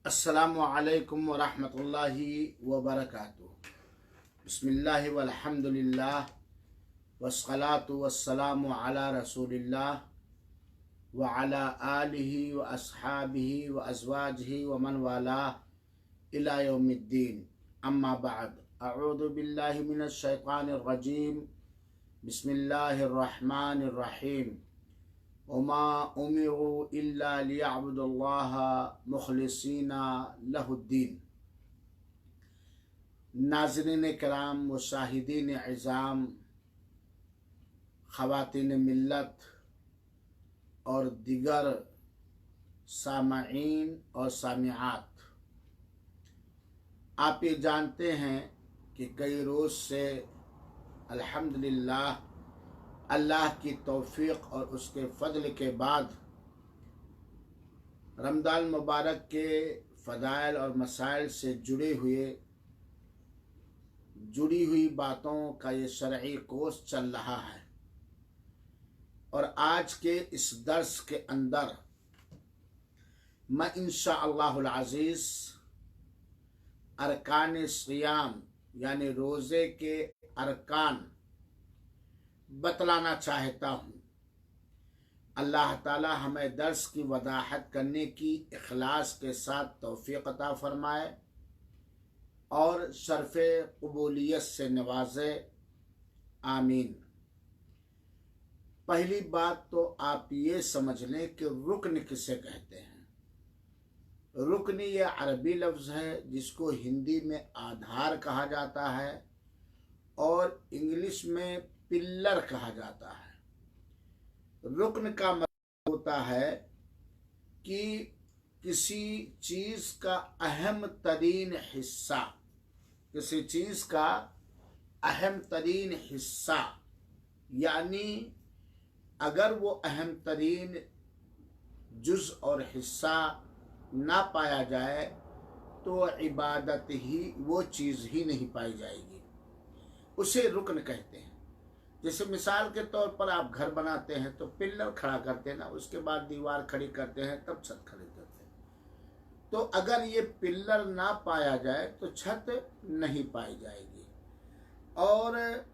अस्सलामु अलैकुम वरहमतुल्लाहि वबरकातुहू। बिस्मिल्लाहि वल्हम्दुलिल्लाह वस्सलातु वस्सलामु अला रसूलिल्लाह व अला आलिहि व अस्हाबिहि व अज़वाजिहि व मन वालाह इला यौमिद्दीन। अम्मा बाद, अऊज़ु बिल्लाहि मिनश शैतानिर रजीम। बिस्मिल्लाहिर रहमानिर रहीम। वमा उमिरु इल्ला लियअबुदुल्लाह मुखलिसीना लहुद्दीन। नाज़रीन किराम व शाहिदीन इज़ाम, ख़वातीन मिल्लत और दिगर सामईन और सामिआत, आप ये जानते हैं कि कई रोज़ से अल्हम्दुलिल्लाह अल्लाह की तौफ़ीक़ और उसके फ़ज़ल के बाद रमज़ान मुबारक के फ़ज़ाइल और मसाइल से जुड़ी हुई बातों का ये शरई कोर्स चल रहा है। और आज के इस दर्स के अंदर मैं इंशाअल्लाहुल अज़ीज़ अरकान सियाम यानी रोज़े के अरकान बतलाना चाहता हूँ। अल्लाह ताला हमें दर्स की वदाहत करने की इखलास के साथ तौफ़ीक़ अता फ़रमाए और शर्फ़े क़बूलियत से नवाज़े, आमीन। पहली बात तो आप ये समझ लें कि रुकन किसे कहते हैं। रुकन ये अरबी लफ्ज़ है जिसको हिंदी में आधार कहा जाता है और इंग्लिश में पिल्लर कहा जाता है। रुकन का मतलब होता है कि किसी चीज़ का अहम तरीन हिस्सा, किसी चीज़ का अहम तरीन हिस्सा, यानी अगर वो अहम तरीन जुज़ और हिस्सा ना पाया जाए तो इबादत ही वो चीज़ ही नहीं पाई जाएगी, उसे रुकन कहते हैं। जैसे मिसाल के तौर पर आप घर बनाते हैं तो पिल्लर खड़ा करते हैं ना, उसके बाद दीवार खड़ी करते हैं तब छत खड़ी करते हैं। तो अगर ये पिल्लर ना पाया जाए तो छत नहीं पाई जाएगी। और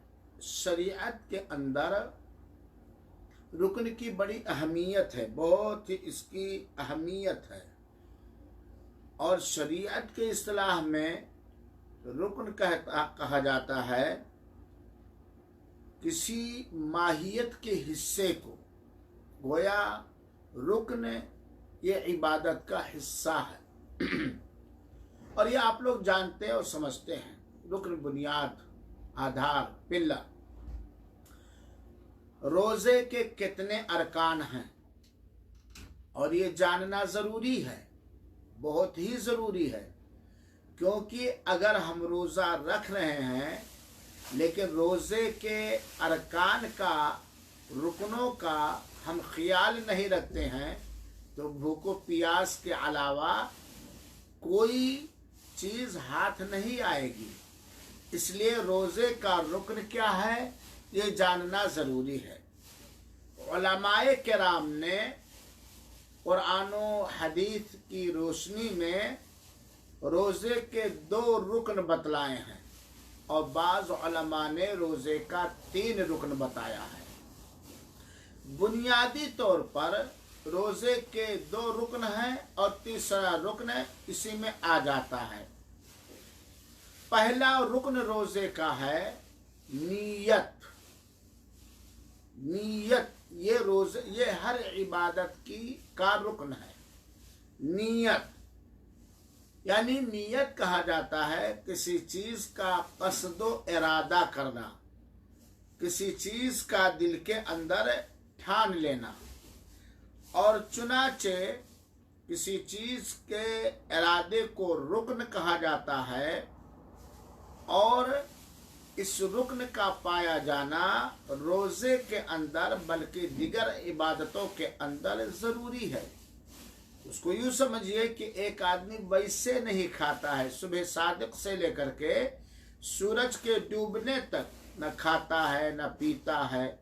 शरीयत के अंदर रुकन की बड़ी अहमियत है, बहुत ही इसकी अहमियत है। और शरीयत के इस्तिलाह में रुकन कहा जाता है किसी माहियत के हिस्से को। गोया रुकन ये इबादत का हिस्सा है और ये आप लोग जानते और समझते हैं। रुकन बुनियाद, आधार, पिल्लर। रोज़े के कितने अरकान हैं और ये जानना ज़रूरी है, बहुत ही ज़रूरी है। क्योंकि अगर हम रोज़ा रख रहे हैं लेकिन रोज़े के अरकान का, रुकनों का हम ख्याल नहीं रखते हैं तो भूखो प्यास के अलावा कोई चीज़ हाथ नहीं आएगी। इसलिए रोज़े का रुकन क्या है ये जानना ज़रूरी है। उलमाए किराम ने कुरान व हदीस की रोशनी में रोज़े के 2 रुकन बतलाए हैं और बाज़ उलमा ने रोज़े का 3 रुकन बताया है। बुनियादी तौर पर रोज़े के 2 रुकन हैं और तीसरा रुकन इसी में आ जाता है। पहला रुकन रोज़े का है नीयत। नीयत ये रोज़े, ये हर इबादत का रुकन है। नीयत यानी नीयत कहा जाता है किसी चीज़ का क़स्द व इरादा करना, किसी चीज़ का दिल के अंदर ठान लेना। और चुनाचे किसी चीज़ के इरादे को रुकन कहा जाता है और इस रुकन का पाया जाना रोज़े के अंदर बल्कि दिगर इबादतों के अंदर ज़रूरी है। उसको यूँ समझिए कि एक आदमी वैसे नहीं खाता है, सुबह सादिक से लेकर के सूरज के डूबने तक न खाता है न पीता है,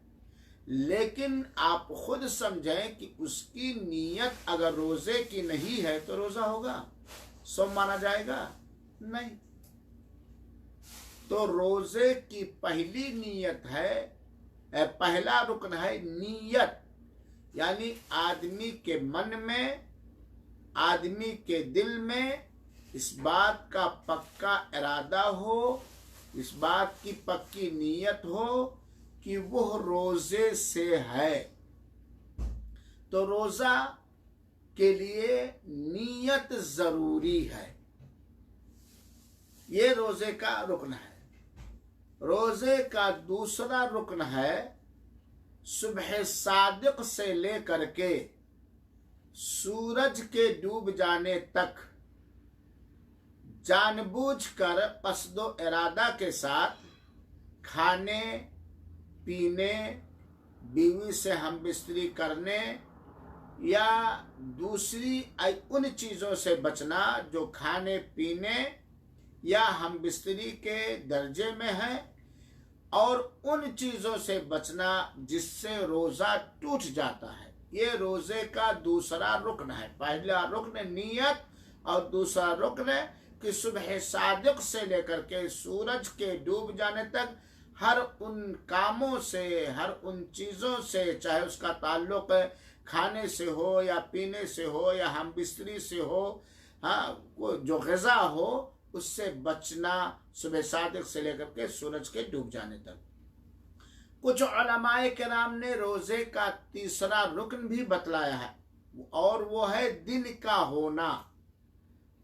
लेकिन आप खुद समझें कि उसकी नीयत अगर रोज़े की नहीं है तो रोज़ा होगा? सोम माना जाएगा? नहीं। तो रोजे की पहली नीयत है, पहला रुकन है नीयत, यानी आदमी के मन में, आदमी के दिल में इस बात का पक्का इरादा हो, इस बात की पक्की नीयत हो कि वह रोजे से है। तो रोजा के लिए नीयत जरूरी है। ये रोजे का रुकन है। रोजे का दूसरा रुकन है सुबह सादिक से लेकर के सूरज के डूब जाने तक जानबूझकर कस्दो इरादा के साथ खाने पीने, बीवी से हमबिस्तरी करने या दूसरी उन चीज़ों से बचना जो खाने पीने या हमबिस्तरी के दर्जे में है, और उन चीज़ों से बचना जिससे रोज़ा टूट जाता है। ये रोज़े का दूसरा रुकन है। पहला रुकन नीयत और दूसरा रुकन कि सुबह सादिक से लेकर के सूरज के डूब जाने तक हर उन कामों से, हर उन चीज़ों से, चाहे उसका ताल्लुक खाने से हो या पीने से हो या हमबिस्तरी से हो, हाँ, जो ग़िज़ा हो, उससे बचना सुबह सादिक से लेकर के सूरज के डूब जाने तक। कुछ उलमाए किराम ने रोज़े का तीसरा रुकन भी बतलाया है, और वो है दिन का होना।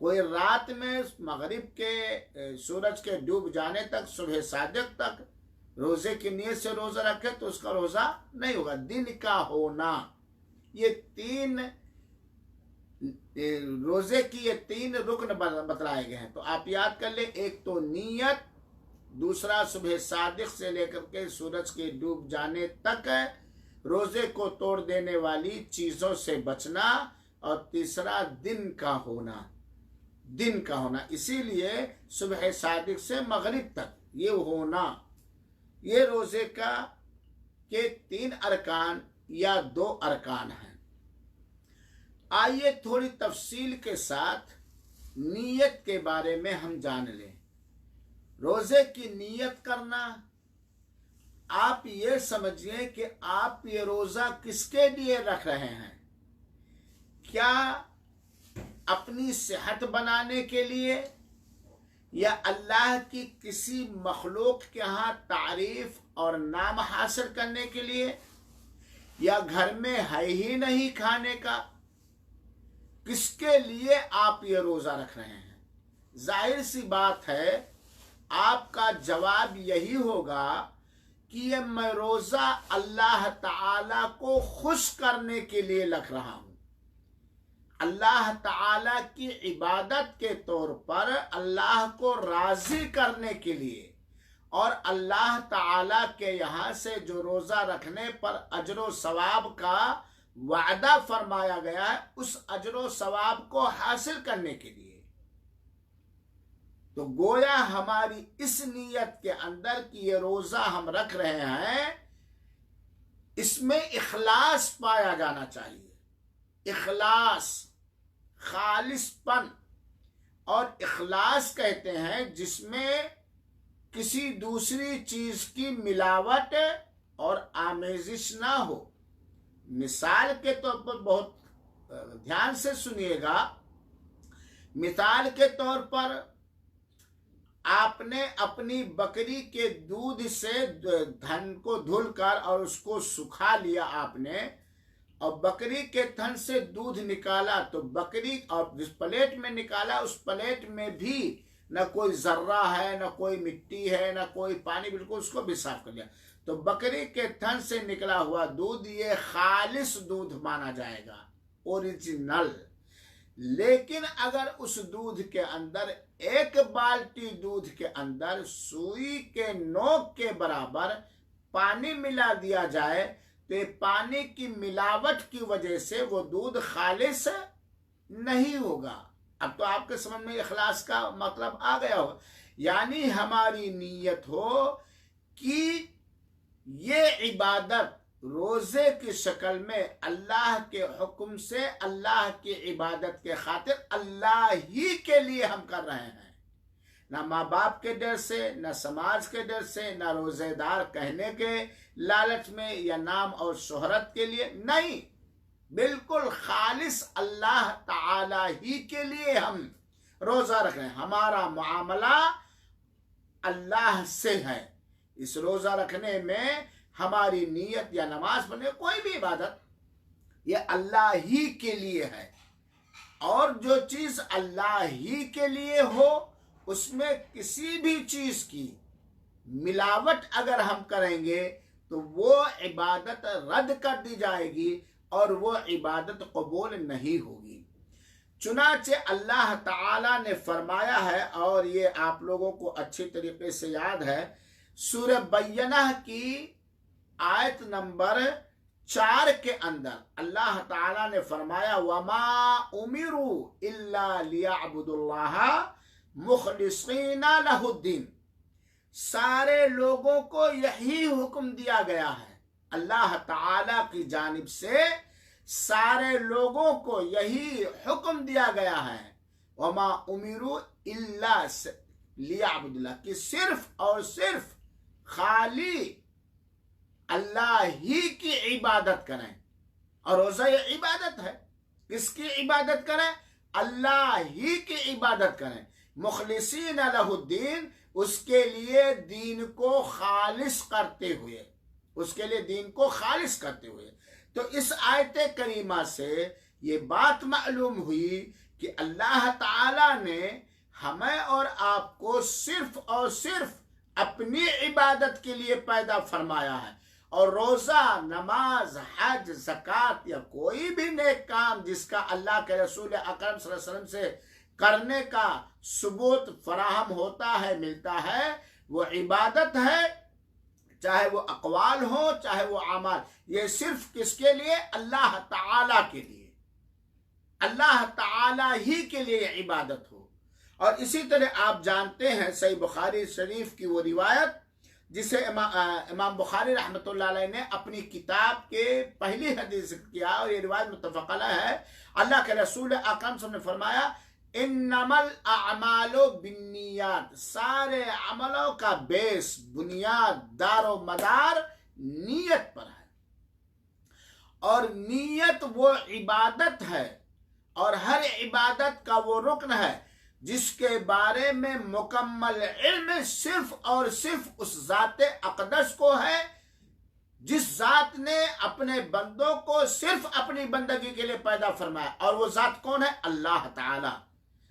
कोई रात में मगरिब के सूरज के डूब जाने तक, सुबह सादिक तक रोज़े की नीयत से रोज़ा रखे तो उसका रोज़ा नहीं होगा। दिन का होना, ये तीन रोज़े की ये तीन रुकन बतलाए गए हैं। तो आप याद कर ले, एक तो नीयत, दूसरा सुबह सादिक से लेकर के सूरज के डूब जाने तक रोज़े को तोड़ देने वाली चीज़ों से बचना, और तीसरा दिन का होना, दिन का होना। इसीलिए सुबह सादिक से मगरिब तक ये होना, ये रोज़े का के 3 अरकान या 2 अरकान हैं। आइए थोड़ी तफसील के साथ नीयत के बारे में हम जान लें। रोज़े की नीयत करना, आप ये समझिए कि आप ये रोज़ा किसके लिए रख रहे हैं। क्या अपनी सेहत बनाने के लिए, या अल्लाह की किसी मखलूक के यहाँ तारीफ और नाम हासिल करने के लिए, या घर में है ही नहीं खाने का? किसके लिए आप ये रोज़ा रख रहे हैं? जाहिर सी बात है, आपका जवाब यही होगा कि ये मैं रोज़ा अल्लाह ताला को खुश करने के लिए रख रहा हूँ। अल्लाह ताला की इबादत के तौर पर अल्लाह को राज़ी करने के लिए, और अल्लाह ताला के यहाँ से जो रोज़ा रखने पर अजर सवाब का वादा फरमाया गया है, उस अजर सवाब को हासिल करने के लिए। तो गोया हमारी इस नीयत के अंदर कि ये रोज़ा हम रख रहे हैं, इसमें इखलास पाया जाना चाहिए। इखलास, खालिसपन, और इखलास कहते हैं जिसमें किसी दूसरी चीज की मिलावट और आमेजिश ना हो। मिसाल के तौर पर बहुत ध्यान से सुनिएगा। मिसाल के तौर पर आपने अपनी बकरी के दूध से धन को धुलकर और उसको सुखा लिया आपने, और बकरी के थन से दूध निकाला, तो बकरी और जिस प्लेट में निकाला उस प्लेट में भी न कोई जर्रा है, न कोई मिट्टी है, न कोई पानी, बिल्कुल उसको भी साफ कर लिया। तो बकरी के थन से निकला हुआ दूध ये खालिस दूध माना जाएगा, ओरिजिनल। लेकिन अगर उस दूध के अंदर 1 बाल्टी दूध के अंदर सुई के नोक के बराबर पानी मिला दिया जाए, तो पानी की मिलावट की वजह से वो दूध खालिस नहीं होगा। अब तो आपके समझ में इखलास का मतलब आ गया होगा। यानी हमारी नीयत हो कि ये इबादत रोजे की शक्ल में अल्लाह के हुक्म से अल्लाह की इबादत के खातिर अल्लाह ही के लिए हम कर रहे हैं, ना माँ बाप के डर से, ना समाज के डर से, ना रोजेदार कहने के लालच में या नाम और शोहरत के लिए नहीं, बिल्कुल खालिस अल्लाह ताला ही के लिए हम रोजा रख रहे हैं। हमारा मामला अल्लाह से है। इस रोजा रखने में हमारी नीयत या नमाज पढ़ने कोई भी इबादत ये अल्लाह ही के लिए है। और जो चीज अल्लाह ही के लिए हो उसमें किसी भी चीज की मिलावट अगर हम करेंगे तो वो इबादत रद्द कर दी जाएगी और वो इबादत कबूल नहीं होगी। चुनाचे अल्लाह ताला ने फरमाया है, और ये आप लोगों को अच्छी तरीके से याद है, सूरह बय्यना की आयत नंबर 4 के अंदर अल्लाह ताला ने फरमाया, वमा उमिरू इल्ला लियअबुदुल्लाह मुखलिसीना लहुद्दीन। सारे लोगों को यही हुक्म दिया गया है, अल्लाह ताला की जानिब से सारे लोगों को यही हुक्म दिया गया है, वमा उमिरू इल्ला लियअबुदुल्लाह, कि सिर्फ और सिर्फ खाली अल्लाह ही की इबादत करें। और रोजा ये इबादत है। किसकी इबादत करें? अल्लाह ही की इबादत करें। मुखलिसीन लहुद्दीन, उसके लिए दीन को खालिस करते हुए, उसके लिए दीन को खालिस करते हुए। तो इस आयत करीमा से ये बात मालूम हुई कि अल्लाह ताला ने हमें और आपको सिर्फ और सिर्फ अपनी इबादत के लिए पैदा फरमाया है। और रोजा, नमाज, हज, ज़कात या कोई भी नेक काम जिसका अल्लाह के रसूल अकरम सल्लल्लाहु अलैहि वसल्लम से करने का सबूत फराहम होता है, मिलता है, वो इबादत है। चाहे वो अक़वाल हो, चाहे वो अमाल, ये सिर्फ किसके लिए? अल्लाह ताला के लिए, अल्लाह ताला ही के लिए इबादत हो। और इसी तरह आप जानते हैं सही बुखारी शरीफ की वो रिवायत जिसे इमाम बुखारी रहमतुल्लाह अलैह ने अपनी किताब के पहली हदीस किया, और ये रिवायत मुत्तफ़क़ अलैह है। अल्लाह के रसूल अकरम सल्लल्लाहु अलैहि वसल्लम ने फरमाया, इन्नमल अअमालु बिन्नियात, सारे अमलों का बेस, बुनियाद, दारो मदार नीयत पर है। और नीयत वो इबादत है, और हर इबादत का वो रुकन है जिसके बारे में मुकम्मल इल्म सिर्फ और सिर्फ उस ज़ात अक़दस को है, जिस ज़ात ने अपने बंदों को सिर्फ अपनी बंदगी के लिए पैदा फरमाया। और वो ज़ात कौन है? अल्लाह ताला।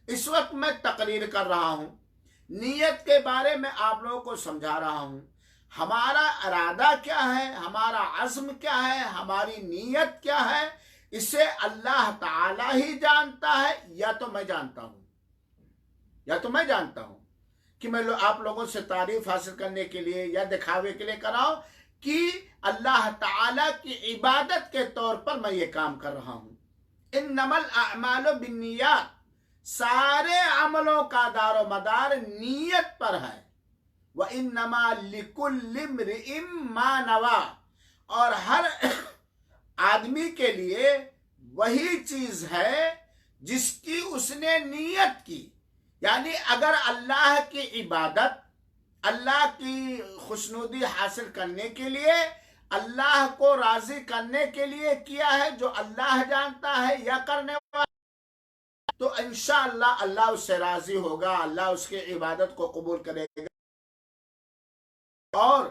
इस वक्त मैं तकरीर कर रहा हूँ, नीयत के बारे में आप लोगों को समझा रहा हूँ। हमारा इरादा क्या है, हमारा अज़्म क्या है, हमारी नीयत क्या है, इसे अल्लाह ताला ही जानता है, या तो मैं जानता हूँ, या तो मैं जानता हूं कि मैं आप लोगों से तारीफ हासिल करने के लिए या दिखावे के लिए कराऊं कि अल्लाह ताला की इबादत के तौर पर मैं ये काम कर रहा हूं। इन्नमल अअमालु बिन्नियात, सारे अमलों का दारो मदार नीयत पर है। व इन्नमा लिकुल्लि इम्रिइन मा नवा, और हर आदमी के लिए वही चीज है जिसकी उसने नीयत की। यानी अगर अल्लाह की इबादत, अल्लाह की खुशनुदी हासिल करने के लिए, अल्लाह को राजी करने के लिए किया है, जो अल्लाह जानता है या करने वाला, तो इंशाअल्लाह अल्लाह उससे राजी होगा, अल्लाह उसकी इबादत को कबूल करेगा और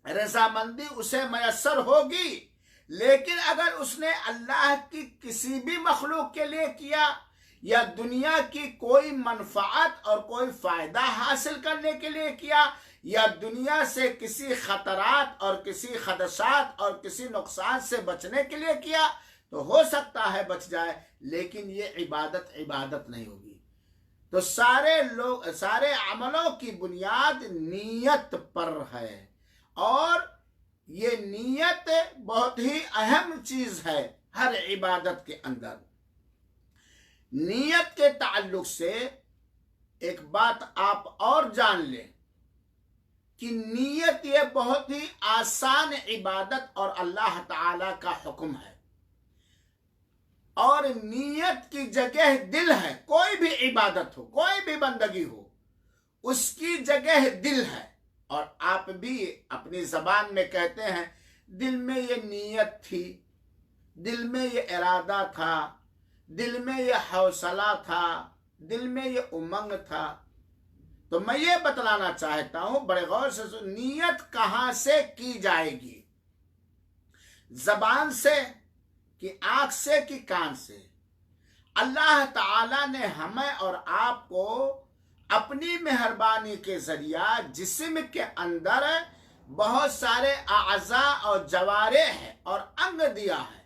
रजामंदी उसे मयसर होगी। लेकिन अगर उसने अल्लाह की किसी भी मखलूक के लिए किया या दुनिया की कोई मनफात और कोई फायदा हासिल करने के लिए किया, या दुनिया से किसी खतरात और किसी खदशात और किसी नुकसान से बचने के लिए किया, तो हो सकता है बच जाए, लेकिन ये इबादत नहीं होगी। तो सारे अमलों की बुनियाद नीयत पर है, और ये नीयत बहुत ही अहम चीज है हर इबादत के अंदर। नीयत के ताल्लुक से एक बात आप और जान लें कि नीयत ये बहुत ही आसान इबादत और अल्लाह ताला का हुक्म है, और नीयत की जगह दिल है। कोई भी इबादत हो, कोई भी बंदगी हो, उसकी जगह दिल है। और आप भी अपनी जबान में कहते हैं दिल में ये नीयत थी, दिल में ये इरादा था, दिल में ये हौसला था, दिल में ये उमंग था। तो मैं ये बतलाना चाहता हूं, बड़े गौर से नीयत कहां से की जाएगी? जबान से कि आंख से कि कान से? अल्लाह ताला ने हमें और आपको अपनी मेहरबानी के जरिया जिस्म के अंदर बहुत सारे आज़ा और जवारे हैं और अंग दिया है,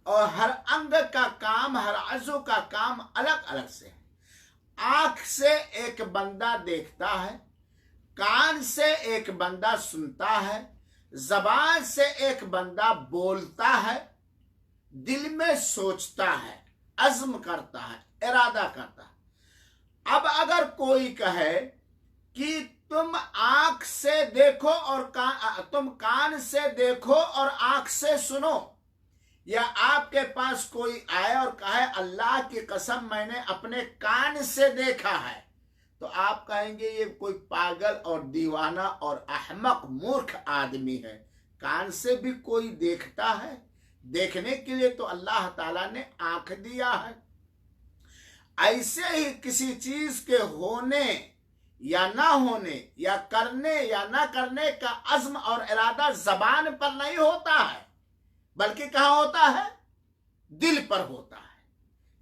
और हर अंग का काम, हर अज़ू का काम अलग अलग से है। आंख से एक बंदा देखता है, कान से एक बंदा सुनता है, जबान से एक बंदा बोलता है, दिल में सोचता है, अज़्म करता है, इरादा करता है। अब अगर कोई कहे कि तुम आंख से देखो और तुम कान से देखो और आंख से सुनो, या आपके पास कोई आए और कहे अल्लाह की कसम मैंने अपने कान से देखा है, तो आप कहेंगे ये कोई पागल और दीवाना और अहमक मूर्ख आदमी है। कान से भी कोई देखता है? देखने के लिए तो अल्लाह ताला ने आंख दिया है। ऐसे ही किसी चीज के होने या ना होने, या करने या ना करने का अज़्म और इरादा जबान पर नहीं होता है, बल्कि कहाँ होता है? दिल पर होता है,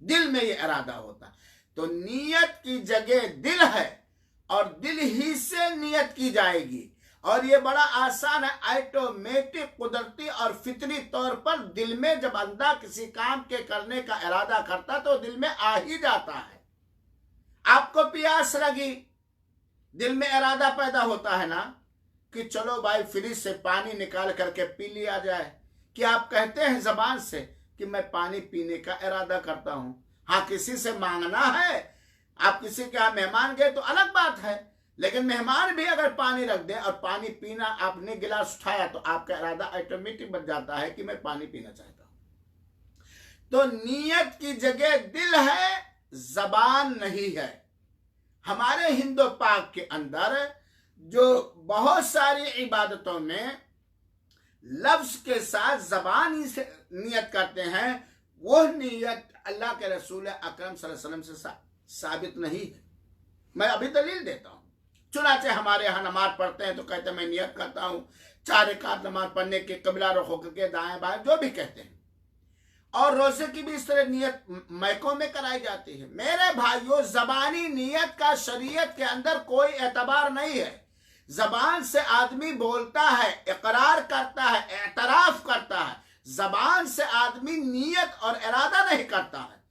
दिल में ये इरादा होता है। तो नीयत की जगह दिल है, और दिल ही से नीयत की जाएगी। और ये बड़ा आसान है, ऑटोमेटिक, कुदरती और फितरी तौर पर दिल में जब बंदा किसी काम के करने का इरादा करता तो दिल में आ ही जाता है। आपको प्यास लगी, दिल में इरादा पैदा होता है ना कि चलो भाई फ्रिज से पानी निकाल करके पी लिया जाए। कि आप कहते हैं जबान से कि मैं पानी पीने का इरादा करता हूं। हाँ, किसी से मांगना है, आप किसी के यहाँ मेहमान गए तो अलग बात है, लेकिन मेहमान भी अगर पानी रख दे और पानी पीना, आपने गिलास उठाया तो आपका इरादा ऑटोमेटिक बन जाता है कि मैं पानी पीना चाहता हूं। तो नीयत की जगह दिल है, जबान नहीं है। हमारे हिंदू पाक के अंदर जो बहुत सारी इबादतों में लफ्ज के साथ जबान से नियत करते हैं, वो नियत अल्लाह के रसूल अकरम सल्लल्लाहु अलैहि वसल्लम से साबित नहीं है। मैं अभी दलील देता हूँ। चुनाचे हमारे यहाँ नमाज पढ़ते हैं तो कहते हैं मैं नियत करता हूँ 4 रकात नमाज पढ़ने के, कबिला रुख होकर के, दाएं बाएं, जो भी कहते हैं। और रोजे की भी इस तरह नियत मैकों में कराई जाती है। मेरे भाइयों, जबानी नियत का शरीयत के अंदर कोई एतबार नहीं है। जबान से आदमी बोलता है, इकरार करता है, एतराफ करता है। जबान से आदमी नियत और इरादा नहीं करता है।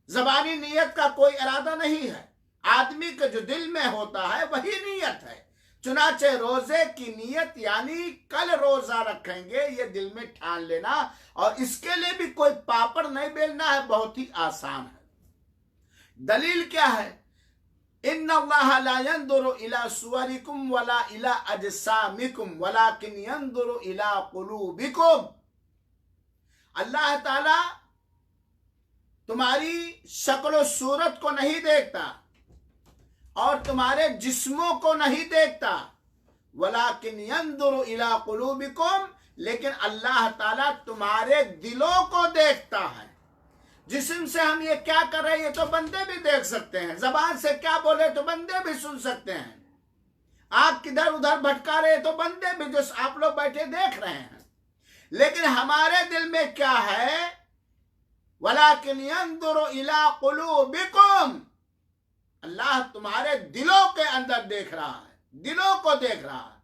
जबानी नियत का कोई इरादा नहीं है। आदमी के जो दिल में होता है वही नियत है। चुनाचे रोजे की नियत यानी कल रोजा रखेंगे, ये दिल में ठान लेना, और इसके लिए भी कोई पापड़ नहीं बेलना है, बहुत ही आसान है। दलील क्या है? इन्नल्लाह ला यंजुरु इला सुवरिकुम वला इला अजसामिकुम वलाकिन यंजुरु इला कुलूबिकुम। अल्लाह ताला तुम्हारी शक्ल सूरत को नहीं देखता और तुम्हारे जिस्मों को नहीं देखता, वलाकिन यंजुरु इला कुलूबिकुम, लेकिन अल्लाह ताला तुम्हारे दिलों को देखता है। जिस्म से हम ये क्या कर रहे हैं ये तो बंदे भी देख सकते हैं, जबान से क्या बोले तो बंदे भी सुन सकते हैं, आप किधर उधर भटका रहे तो बंदे भी, जो आप लोग बैठे देख रहे हैं। लेकिन हमारे दिल में क्या है? वलाकिन यंजुरु इला कुलूबिकुम, अल्लाह तुम्हारे दिलों के अंदर देख रहा है, दिलों को देख रहा है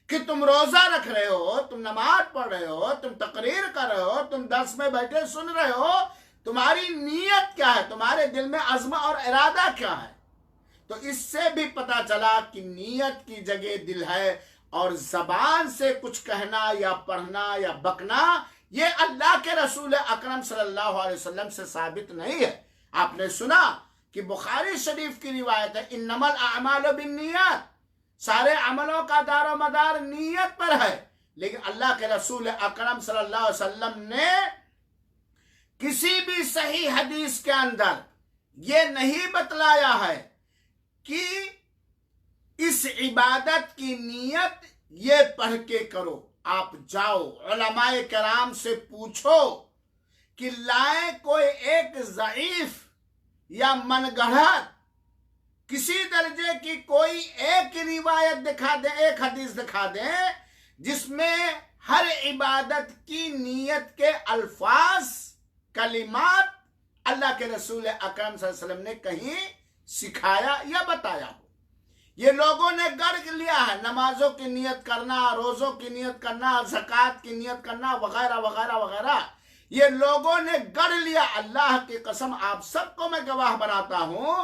कि तुम रोजा रख रहे हो, तुम नमाज पढ़ रहे हो, तुम तकरीर कर रहे हो, तुम दर्स में बैठे सुन रहे हो, तुम्हारी नीयत क्या है, तुम्हारे दिल में अज़्म और इरादा क्या है। तो इससे भी पता चला कि नीयत की जगह दिल है, और जबान से कुछ कहना या पढ़ना या बकना ये अल्लाह के रसूल अकरम सल्लल्लाहु अलैहि वसल्लम से साबित नहीं है। आपने सुना कि बुखारी शरीफ की रिवायत है, इन्नमल अअमालु बिन्नियात, सारे अमलों का दारो मदार नीयत पर है। लेकिन अल्लाह के रसूल अकरम सल्लल्लाहु अलैहि वसल्लम ने किसी भी सही हदीस के अंदर ये नहीं बतलाया है कि इस इबादत की नीयत ये पढ़ के करो। आप जाओ उलमाए किराम से पूछो कि लाए कोई एक ज़ईफ या मनगढ़ंत किसी दर्जे की कोई एक रिवायत दिखा दे, एक हदीस दिखा दे जिसमें हर इबादत की नीयत के अल्फाज कलिमात अल्लाह के रसूल अकरम सल्लल्लाहु अलैहि वसल्लम ने कहीं सिखाया या बताया हो। ये लोगों ने गढ़ लिया है, नमाजों की नियत करना, रोज़ों की नियत करना, ज़कात की नियत करना वगैरह वगैरह वगैरह, ये लोगों ने गढ़ लिया। अल्लाह की कसम आप सबको मैं गवाह बनाता हूं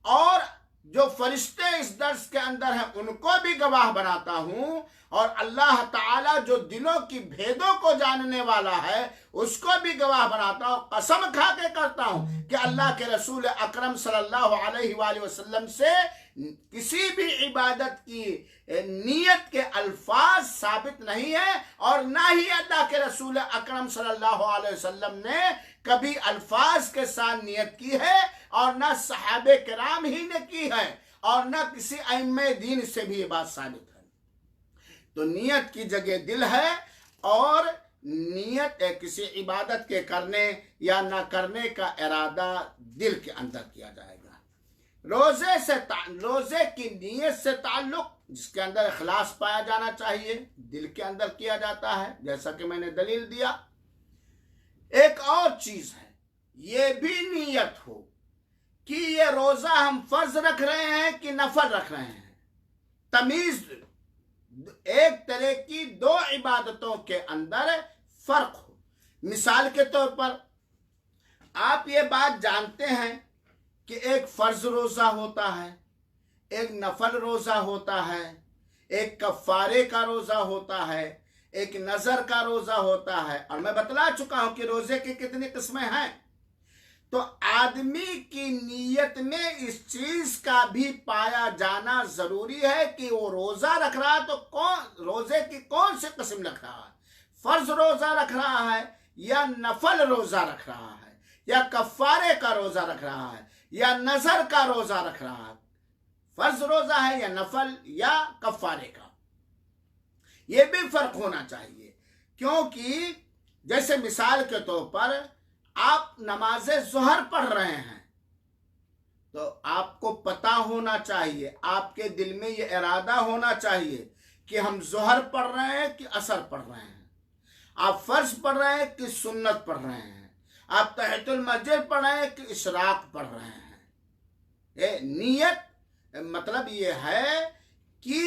और जो फरिश्ते इस दर्स के अंदर हैं उनको भी गवाह बनाता हूं, और अल्लाह ताला जो दिलों की भेदों को जानने वाला है उसको भी गवाह बनाता हूं। कसम खा के करता हूं कि अल्लाह के रसूल अकरम सल्लल्लाहु अलैहि वसल्लम से किसी भी इबादत की नीयत के अल्फाज साबित नहीं है, और ना ही अल्लाह के रसूल अकरम सल्लल्लाहु अलैहि वसल्लम ने कभी अल्फाज के साथ नियत की है, और ना सहाबे किराम ही ने की है, और ना किसी अइम्मे दीन से भी ये बात साबित है। तो नियत की जगह दिल है, और नियत किसी इबादत के करने या ना करने का इरादा दिल के अंदर किया जाएगा। रोजे की नियत से ताल्लुक जिसके अंदर इखलास पाया जाना चाहिए दिल के अंदर किया जाता है, जैसा कि मैंने दलील दिया। एक और चीज है, ये भी नियत हो कि ये रोजा हम फर्ज रख रहे हैं कि नफल रख रहे हैं। तमीज एक तरह की दो इबादतों के अंदर फर्क हो। मिसाल के तौर पर आप ये बात जानते हैं कि एक फर्ज रोजा होता है, एक नफल रोजा होता है, एक कफ़ारे का रोजा होता है, एक नजर का रोजा होता है, और मैं बतला चुका हूं कि रोजे की कितनी किस्में हैं। तो आदमी की नीयत में इस चीज का भी पाया जाना जरूरी है कि वो रोजा रख रहा है तो कौन रोजे की कौन सी किस्म रख रहा है, फर्ज रोजा रख रहा है या नफल रोजा रख रहा है, या कफ़ारे का रोजा रख रहा है, या नजर का रोजा रख रहा है। फर्ज रोजा है या नफल या कफ़ारे का, यह भी फर्क होना चाहिए। क्योंकि जैसे मिसाल के तौर पर आप नमाज़े ज़ोहर पढ़ रहे हैं तो आपको पता होना चाहिए, आपके दिल में ये इरादा होना चाहिए कि हम ज़ोहर पढ़ रहे हैं कि असर पढ़ रहे हैं, आप फर्ज पढ़ रहे हैं कि सुन्नत पढ़ रहे हैं, आप तहतुल मस्जिद पढ़ रहे हैं कि इशराक पढ़ रहे हैं। ये नियत मतलब ये है कि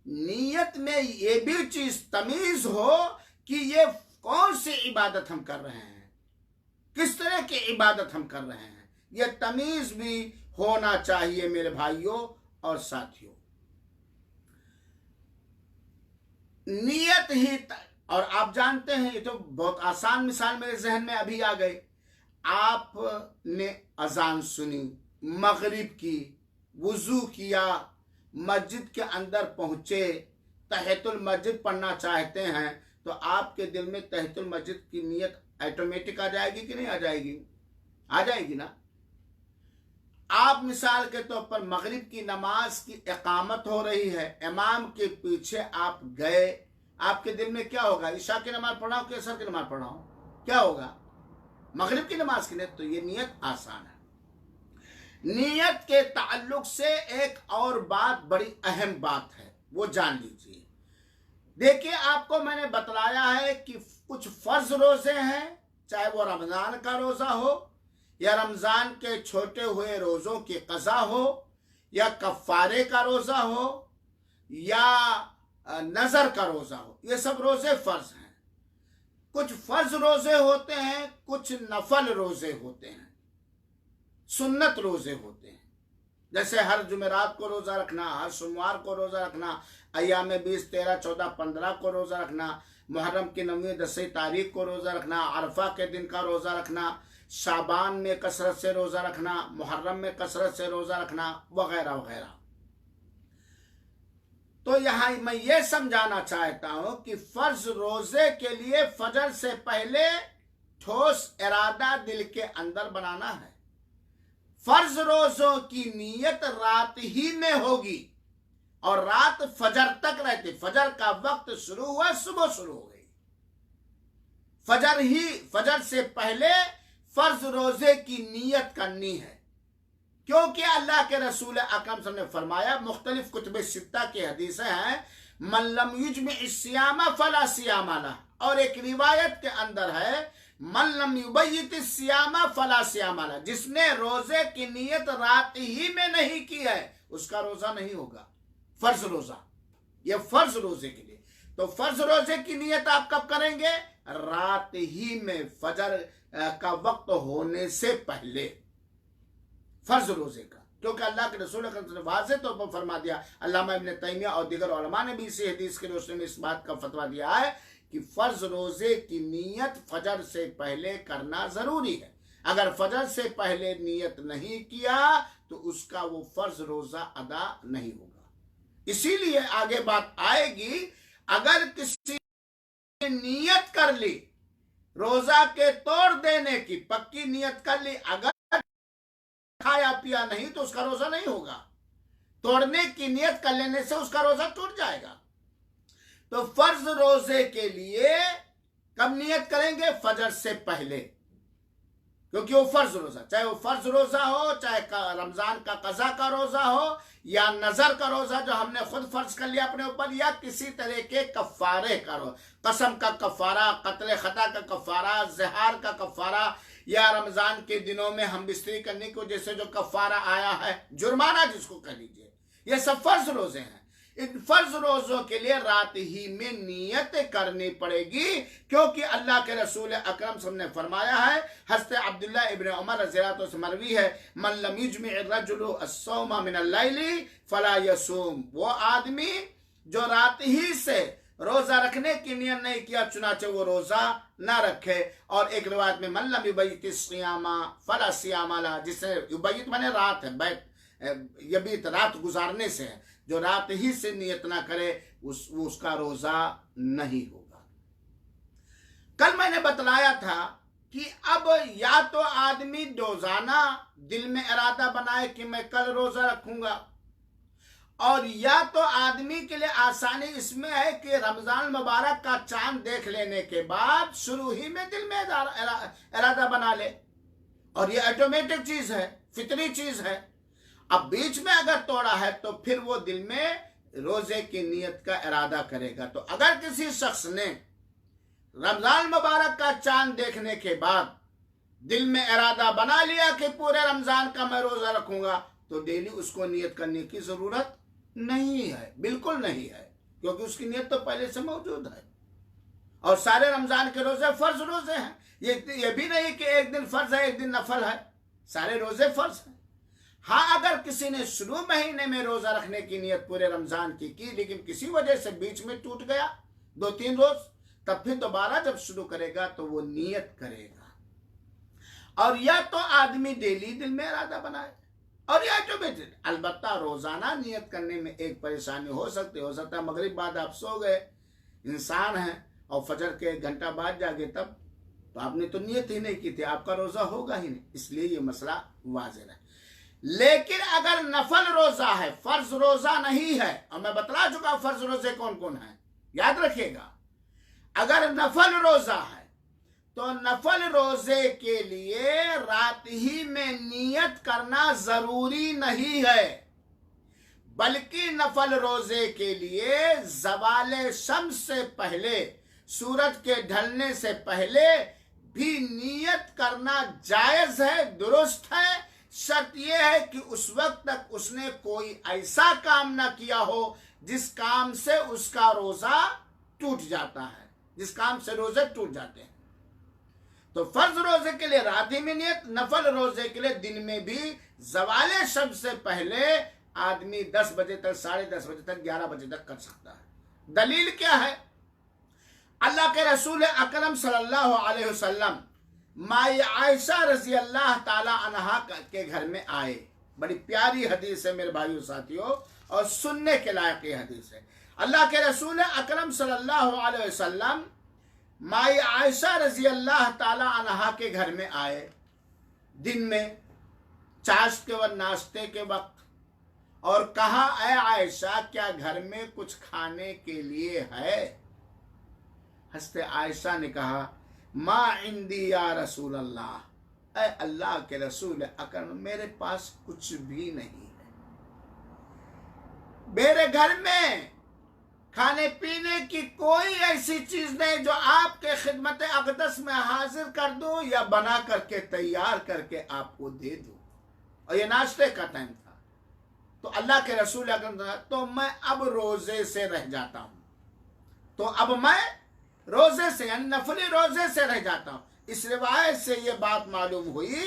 नियत में ये भी चीज तमीज हो कि ये कौन सी इबादत हम कर रहे हैं, किस तरह की इबादत हम कर रहे हैं, ये तमीज भी होना चाहिए मेरे भाइयों और साथियों। नियत ही और आप जानते हैं, ये तो बहुत आसान मिसाल मेरे जहन में अभी आ गई। आपने अजान सुनी मगरिब की, वुजू किया, मस्जिद के अंदर पहुंचे, तहतुल मस्जिद पढ़ना चाहते हैं तो आपके दिल में तहतुल मस्जिद की नियत ऑटोमेटिक आ जाएगी कि नहीं आ जाएगी? आ जाएगी ना। आप मिसाल के तौर पर मगरिब की नमाज की इकामत हो रही है, इमाम के पीछे आप गए, आपके दिल में क्या होगा? ईशा की नमाज पढ़ाओ कि असर की नमाज पढ़ाओ, क्या होगा? मगरिब की नमाज की नियत। तो ये नियत आसान है। नियत के ताल्लुक से एक और बात बड़ी अहम बात है, वो जान लीजिए। देखिए, आपको मैंने बतलाया है कि कुछ फर्ज रोजे हैं, चाहे वो रमजान का रोजा हो या रमजान के छोटे हुए रोजों की कज़ा हो या कफ़ारे का रोजा हो या नजर का रोजा हो, ये सब रोजे फर्ज हैं। कुछ फर्ज रोजे होते हैं, कुछ नफल रोजे होते हैं, सुन्नत रोजे होते हैं। जैसे हर जुमेरात को रोजा रखना, हर सोमवार को रोजा रखना, अय्याम 20, 13, 14, 15 को रोजा रखना, मुहर्रम की 9वीं 10वीं तारीख को रोजा रखना, अरफा के दिन का रोजा रखना, शाबान में कसरत से रोजा रखना, मुहर्रम में कसरत से रोजा रखना, वगैरह वगैरह। तो यहां मैं ये समझाना चाहता हूं कि फर्ज रोजे के लिए फजर से पहले ठोस इरादा दिल के अंदर बनाना है। फर्ज रोजों की नीयत रात ही में होगी और रात फजर तक रहती। फजर का वक्त शुरू हुआ, सुबह शुरू हो गई। फजर से पहले फर्ज रोजे की नीयत करनी है, क्योंकि अल्लाह के रसूल अकरम सल्लल्लाहु अलैहि वसल्लम ने फरमाया, मुख्तलिफ कुतुब सित्ता की हदीसें हैं, मन लम युजमि सियामा फला सियामा ला, और एक रिवायत के अंदर है मन लम युबय्यित सियामा फला सियामा ला, जिसने रोजे की नीयत रात ही में नहीं की है उसका रोजा नहीं होगा। फर्ज रोजा, ये फर्ज रोजे के लिए। तो फर्ज रोजे की नीयत आप कब करेंगे? रात ही में, फजर का वक्त होने से पहले, फर्ज रोजे का। क्योंकि अल्लाह के रसूल ने वाज़ेह तौर पर फरमा दिया, अल्लामा इब्न तैमिया और दीगर उलमा ने भी इसी हदीस के रोशनी में इस बात का फतवा दिया है कि फर्ज रोजे की नीयत फजर से पहले करना जरूरी है। अगर फजर से पहले नीयत नहीं किया तो उसका वो फर्ज रोजा अदा नहीं होगा। इसीलिए आगे बात आएगी, अगर किसी ने नीयत कर ली रोजा के तोड़ देने की, पक्की नीयत कर ली, अगर खाया पिया नहीं तो उसका रोजा नहीं होगा। तोड़ने की नियत कर लेने से उसका रोजा टूट जाएगा। तो फर्ज रोजे के लिए कब नियत करेंगे? फजर से पहले, क्योंकि वो फर्ज रोजा, चाहे वो फर्ज रोजा हो, चाहे रमजान का कज़ा का रोजा हो, या नजर का रोजा जो हमने खुद फर्ज कर लिया अपने ऊपर, या किसी तरह के कफारे का रोजा, कसम का कफारा, कत्ल खता का कफारा, ज़िहार का कफारा, या रमजान के दिनों में हम बिस्तरी करने की वजह से जो कफारा आया है, जुर्माना जिसको कह लीजिए, ये सब फर्ज रोजे हैं। इन फर्ज रोजों के लिए रात ही में नियत करनी पड़ेगी, क्योंकि अल्लाह के रसूल अकरम सल्लल्लाहु अलैहि वसल्लम ने फरमाया है, हज़रत अब्दुल्लाह इब्न उमर रज़ियल्लाहु अन्हु से मरवी है, मन लम युजमि अर्रजुलु अस्सौमा मिनल लैली फला यसूम, वो आदमी जो रात ही से रोजा रखने की नियत नहीं किया, चुनाचे वो रोजा ना रखे। और एक रिवायत में मन लम युबय्यित सियामा फला सियामा ला, जिसने युबय्यित माने रात है, बैत यबीत रात गुजारने से है, जो रात ही से नियत ना करे उसका रोजा नहीं होगा। कल मैंने बतलाया था कि अब या तो आदमी रोजाना दिल में इरादा बनाए कि मैं कल रोजा रखूंगा, और या तो आदमी के लिए आसानी इसमें है कि रमजान मुबारक का चांद देख लेने के बाद शुरू ही में दिल में इरादा बना ले, और ये ऑटोमेटिक चीज है, फितरी चीज है। अब बीच में अगर तोड़ा है तो फिर वो दिल में रोजे की नियत का इरादा करेगा। तो अगर किसी शख्स ने रमजान मुबारक का चांद देखने के बाद दिल में इरादा बना लिया कि पूरे रमजान का मैं रोजा रखूंगा, तो डेली उसको नियत करने की जरूरत नहीं है, बिल्कुल नहीं है, क्योंकि उसकी नियत तो पहले से मौजूद है। और सारे रमजान के रोजे फर्ज रोजे हैं। ये भी नहीं कि एक दिन फर्ज है एक दिन नफल है, सारे रोजे फर्ज हैं। हाँ, अगर किसी ने शुरू महीने में रोजा रखने की नियत पूरे रमजान की लेकिन किसी वजह से बीच में टूट गया 2-3 रोज, तब फिर दोबारा जब शुरू करेगा तो वो नियत करेगा। और या तो आदमी डेली दिल में इरादा बनाए, और या तो अलबत्ता रोजाना नियत करने में एक परेशानी हो सकता है मगरिब बाद आप सो गए, इंसान हैं, और फजर के 1 घंटा बाद जागे, तब तो आपने तो नियत ही नहीं की थी, आपका रोजा होगा ही नहीं। इसलिए ये मसला वाज़ेह है। लेकिन अगर नफल रोजा है, फर्ज रोजा नहीं है, और मैं बतला चुका फर्ज रोजे कौन कौन है, याद रखिएगा। अगर नफल रोजा है तो नफल रोजे के लिए रात ही में नियत करना जरूरी नहीं है, बल्कि नफल रोजे के लिए ज़वाले शम्स से पहले, सूरज के ढलने से पहले भी नियत करना जायज है, दुरुस्त है। शर्त यह है कि उस वक्त तक उसने कोई ऐसा काम ना किया हो जिस काम से उसका रोजा टूट जाता है, जिस काम से रोजे टूट जाते हैं। तो फर्ज रोजे के लिए रात ही में नियत, नफल रोजे के लिए दिन में भी ज़वाले शम्स से पहले आदमी 10 बजे तक, 10:30 बजे तक, 11 बजे तक कर सकता है। दलील क्या है? अल्लाह के रसूल अकरम सल्लल्लाहु अलैहि वसल्लम माई आयशा रजी अल्लाह ताला अन्हा के घर में आए। बड़ी प्यारी हदीस है मेरे भाइयों साथियों, और सुनने के लायक ये हदीस है। अल्लाह के रसूल अकरम सल्लल्लाहु अलैहि वसल्लम माई आयशा रजी अल्लाह ताला अन्हा के घर में आए दिन में चाश्त के वक्त, नाश्ते के वक्त, और कहा, ऐ आयशा क्या घर में कुछ खाने के लिए है? हस्ते आयशा ने कहा, मा इंदी या रसूल अल्लाह, ऐ अल्लाह के रसूल अकरम मेरे पास कुछ भी नहीं है, मेरे घर में खाने पीने की कोई ऐसी चीज नहीं जो आपके खिदमत अक़दस में हाजिर कर दूं या बना करके तैयार करके आपको दे दूं। और ये नाश्ते का टाइम था। तो अल्लाह के रसूल तो मैं अब रोजे से रह जाता हूं, तो अब मैं रोजे से यानी नफली रोजे से रह जाता हूं। इस रिवायत से ये बात मालूम हुई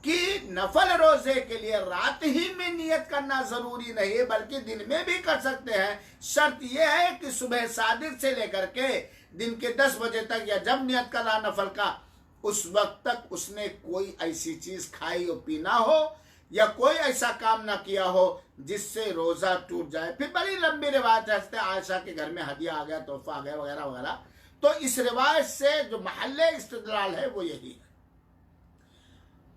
कि नफल रोजे के लिए रात ही में नियत करना जरूरी नहीं है, बल्कि दिन में भी कर सकते हैं। शर्त यह है कि सुबह सादिक से लेकर के दिन के 10 बजे तक या जब नियत कर रहा नफल का, उस वक्त तक उसने कोई ऐसी चीज खाई और पीना हो या कोई ऐसा काम ना किया हो जिससे रोजा टूट जाए। फिर बड़ी लंबी रिवायत है, आयशा के घर में हदिया आ गया, तोहफा आ गया, वगैरह वगैरह। तो इस रिवायत से जो महल्ले इस्तिदलाल है वो यही है।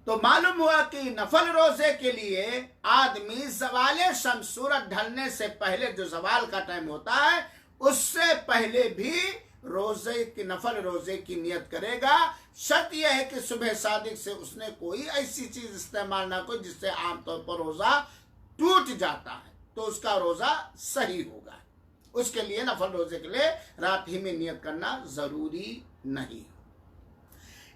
तो मालूम हुआ कि नफल रोजे के लिए आदमी ज़वाले शम्स, सूरज ढलने से पहले जो ज़वाल का टाइम होता है उससे पहले भी रोजे की, नफल रोजे की नियत करेगा। शर्त यह है कि सुबह सादिक से उसने कोई ऐसी चीज इस्तेमाल ना को जिससे आमतौर पर रोजा टूट जाता है, तो उसका रोजा सही होगा। उसके लिए नफल रोजे के लिए रात ही में नियत करना जरूरी नहीं।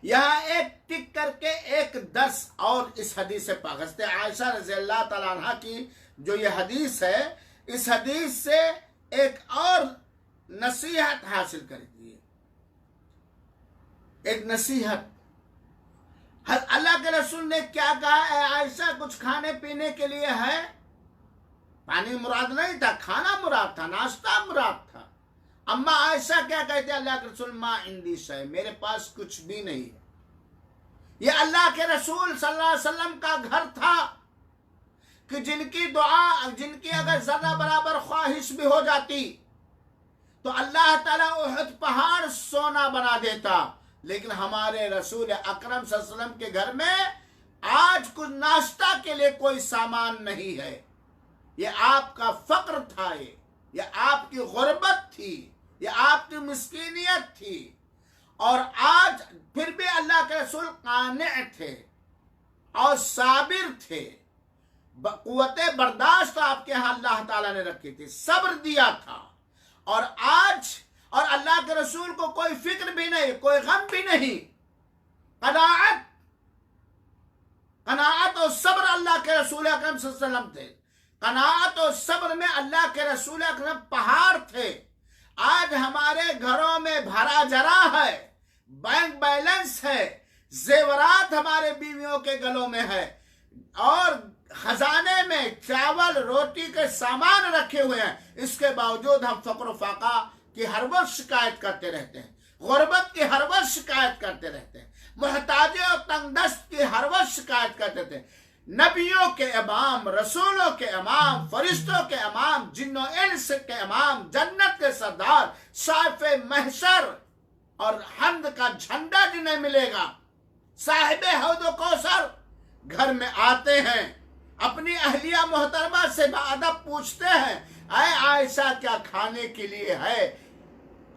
यहाँ एक टिक करके एक दर्स और इस हदीस से पागस्ते आयशा रज़ी अल्लाह तआला अन्हा की जो ये हदीस है, इस हदीस से एक और नसीहत हासिल करिए। एक नसीहत, अल्लाह के रसूल ने क्या कहा, आयशा कुछ खाने पीने के लिए है? पानी मुराद नहीं था, खाना मुराद था, नाश्ता मुराद था। अम्मा आयशा क्या कहते, अल्लाह के रसूल मा इंदी शै, मेरे पास कुछ भी नहीं है। ये अल्लाह के रसूल सल्लल्लाहु अलैहि वसल्लम का घर था कि जिनकी दुआ, जिनकी अगर जरा बराबर ख्वाहिश भी हो जाती तो अल्लाह ताला उहद पहाड़ सोना बना देता। लेकिन हमारे रसूल अकरम सल्लल्लाहु अलैहि वसल्लम के घर में आज कुछ नाश्ता के लिए कोई सामान नहीं है। ये आपका फक्र था, ये आपकी गुर्बत थी, ये आपकी मिस्कीनियत थी। और आज फिर भी अल्लाह के रसूल काने थे और साबिर थे। कुव्वते बर्दाश्त आपके यहाँ अल्लाह ताला ने रखी थी, सब्र दिया था। और आज और अल्लाह के रसूल को कोई फिक्र भी नहीं, कोई गम भी नहीं। कनाअत और सब्र अल्लाह के रसूल अकरम सल्लल्लाहु अलैहि वसल्लम थे। कनाअत और सब्र में अल्लाह के रसूल अकरम पहाड़ थे। आज हमारे घरों में भरा जरा है, बैंक बैलेंस है, जेवरात हमारे बीवियों के गलों में है और खजाने में चावल रोटी के सामान रखे हुए हैं। इसके बावजूद हम फक्र फाका की हर वक्त शिकायत करते रहते हैं, गुर्बत की हर वक्त शिकायत करते रहते हैं, मोहताजी और तंगदस्त की हर वक्त शिकायत करते थे। नबियों के इमाम, रसूलों के इमाम, फरिश्तों के इमाम, जिन्नो इंस के इमाम, जन्नत के सरदार, साहिब महशर और हम्द का झंडा जिन्हें मिलेगा, साहिब हौद कौसर घर में आते हैं, अपनी अहलिया मोहतरमा से बाअदब पूछते हैं, ऐ आयशा क्या खाने के लिए है?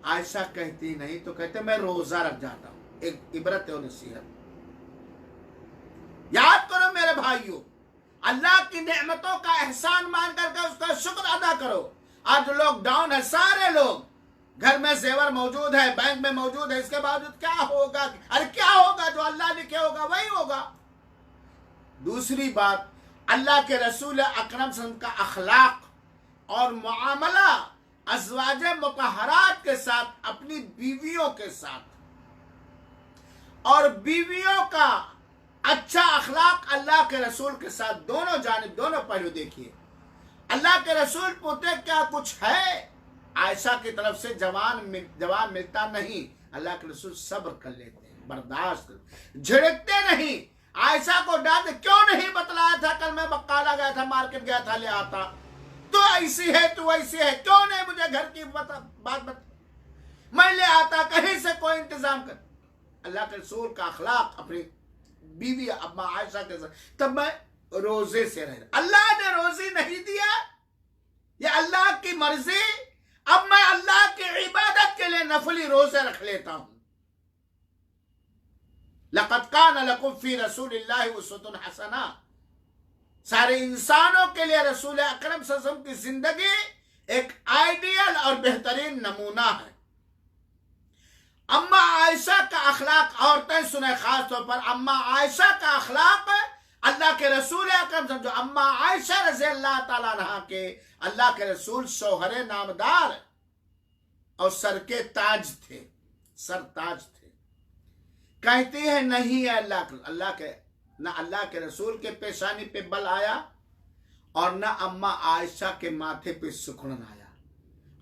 आयशा कहती नहीं तो कहते मैं रोजा रख जाता हूं। एक इबरत और नसीहत याद करो मेरे भाइयों, अल्लाह की नेमतों का एहसान मान करके उसका शुक्र अदा करो। आज लॉकडाउन है, सारे लोग घर में जेवर मौजूद है, बैंक में मौजूद है, इसके बावजूद क्या होगा? अरे क्या होगा? जो अल्लाह लिखे होगा वही होगा। दूसरी बात, अल्लाह के रसूल अकरम सल्लल्लाहु अलैहि वसल्लम का अखलाक और मुआमला अज़वाजे मुतहरात के साथ, अपनी बीवियों के साथ, और बीवियों का अच्छा अखलाक अल्लाह के रसूल के साथ, दोनों जानिब, दोनों पहलू देखिए। अल्लाह के रसूल पूछते क्या कुछ है? आयशा की तरफ से जवाब मिलता नहीं। अल्लाह के रसूल सब्र कर लेते हैं, बर्दाश्त कर, झिड़कते नहीं। आयशा को डांट क्यों नहीं बतलाया था? कल मैं बक्काला गया था, मार्केट गया था, ले आता तो ऐसी है तू ऐसी है, क्यों नहीं मुझे घर की बात बता, मैं ले आता, कहीं से कोई इंतजाम कर। अल्लाह के रसूल का अखलाक अपनी बीवी अम्मा आयशा के साथ, तब मैं रोजे से रह, अल्लाह ने रोजी नहीं दिया, ये अल्लाह की मर्जी, अब मैं अल्लाह की इबादत के लिए नफली रोजे रख लेता हूं। लक़द कान लकुम फी रसूलिल्लाहि उस्वतुन हसना, सारे इंसानों के लिए रसूल अकरम सल्लल्लाहु अलैहि वसल्लम की जिंदगी एक आइडियल और बेहतरीन नमूना है। अम्मा आयशा का अखलाक, औरतें सुने खास तौर पर अम्मा आयशा का अखलाक, अल्लाह के रसूल अकरम समझो, अम्मा आयशा रज़ी अल्लाह ताला अन्हा के अल्लाह के रसूल शौहरे नामदार और सर के ताज थे, सर ताज थे। कहती है नहीं है अल्लाह के न अल्लाह के रसूल के पेशानी पे बल आया और न अम्मा आयशा के माथे पे सुखड़न आया।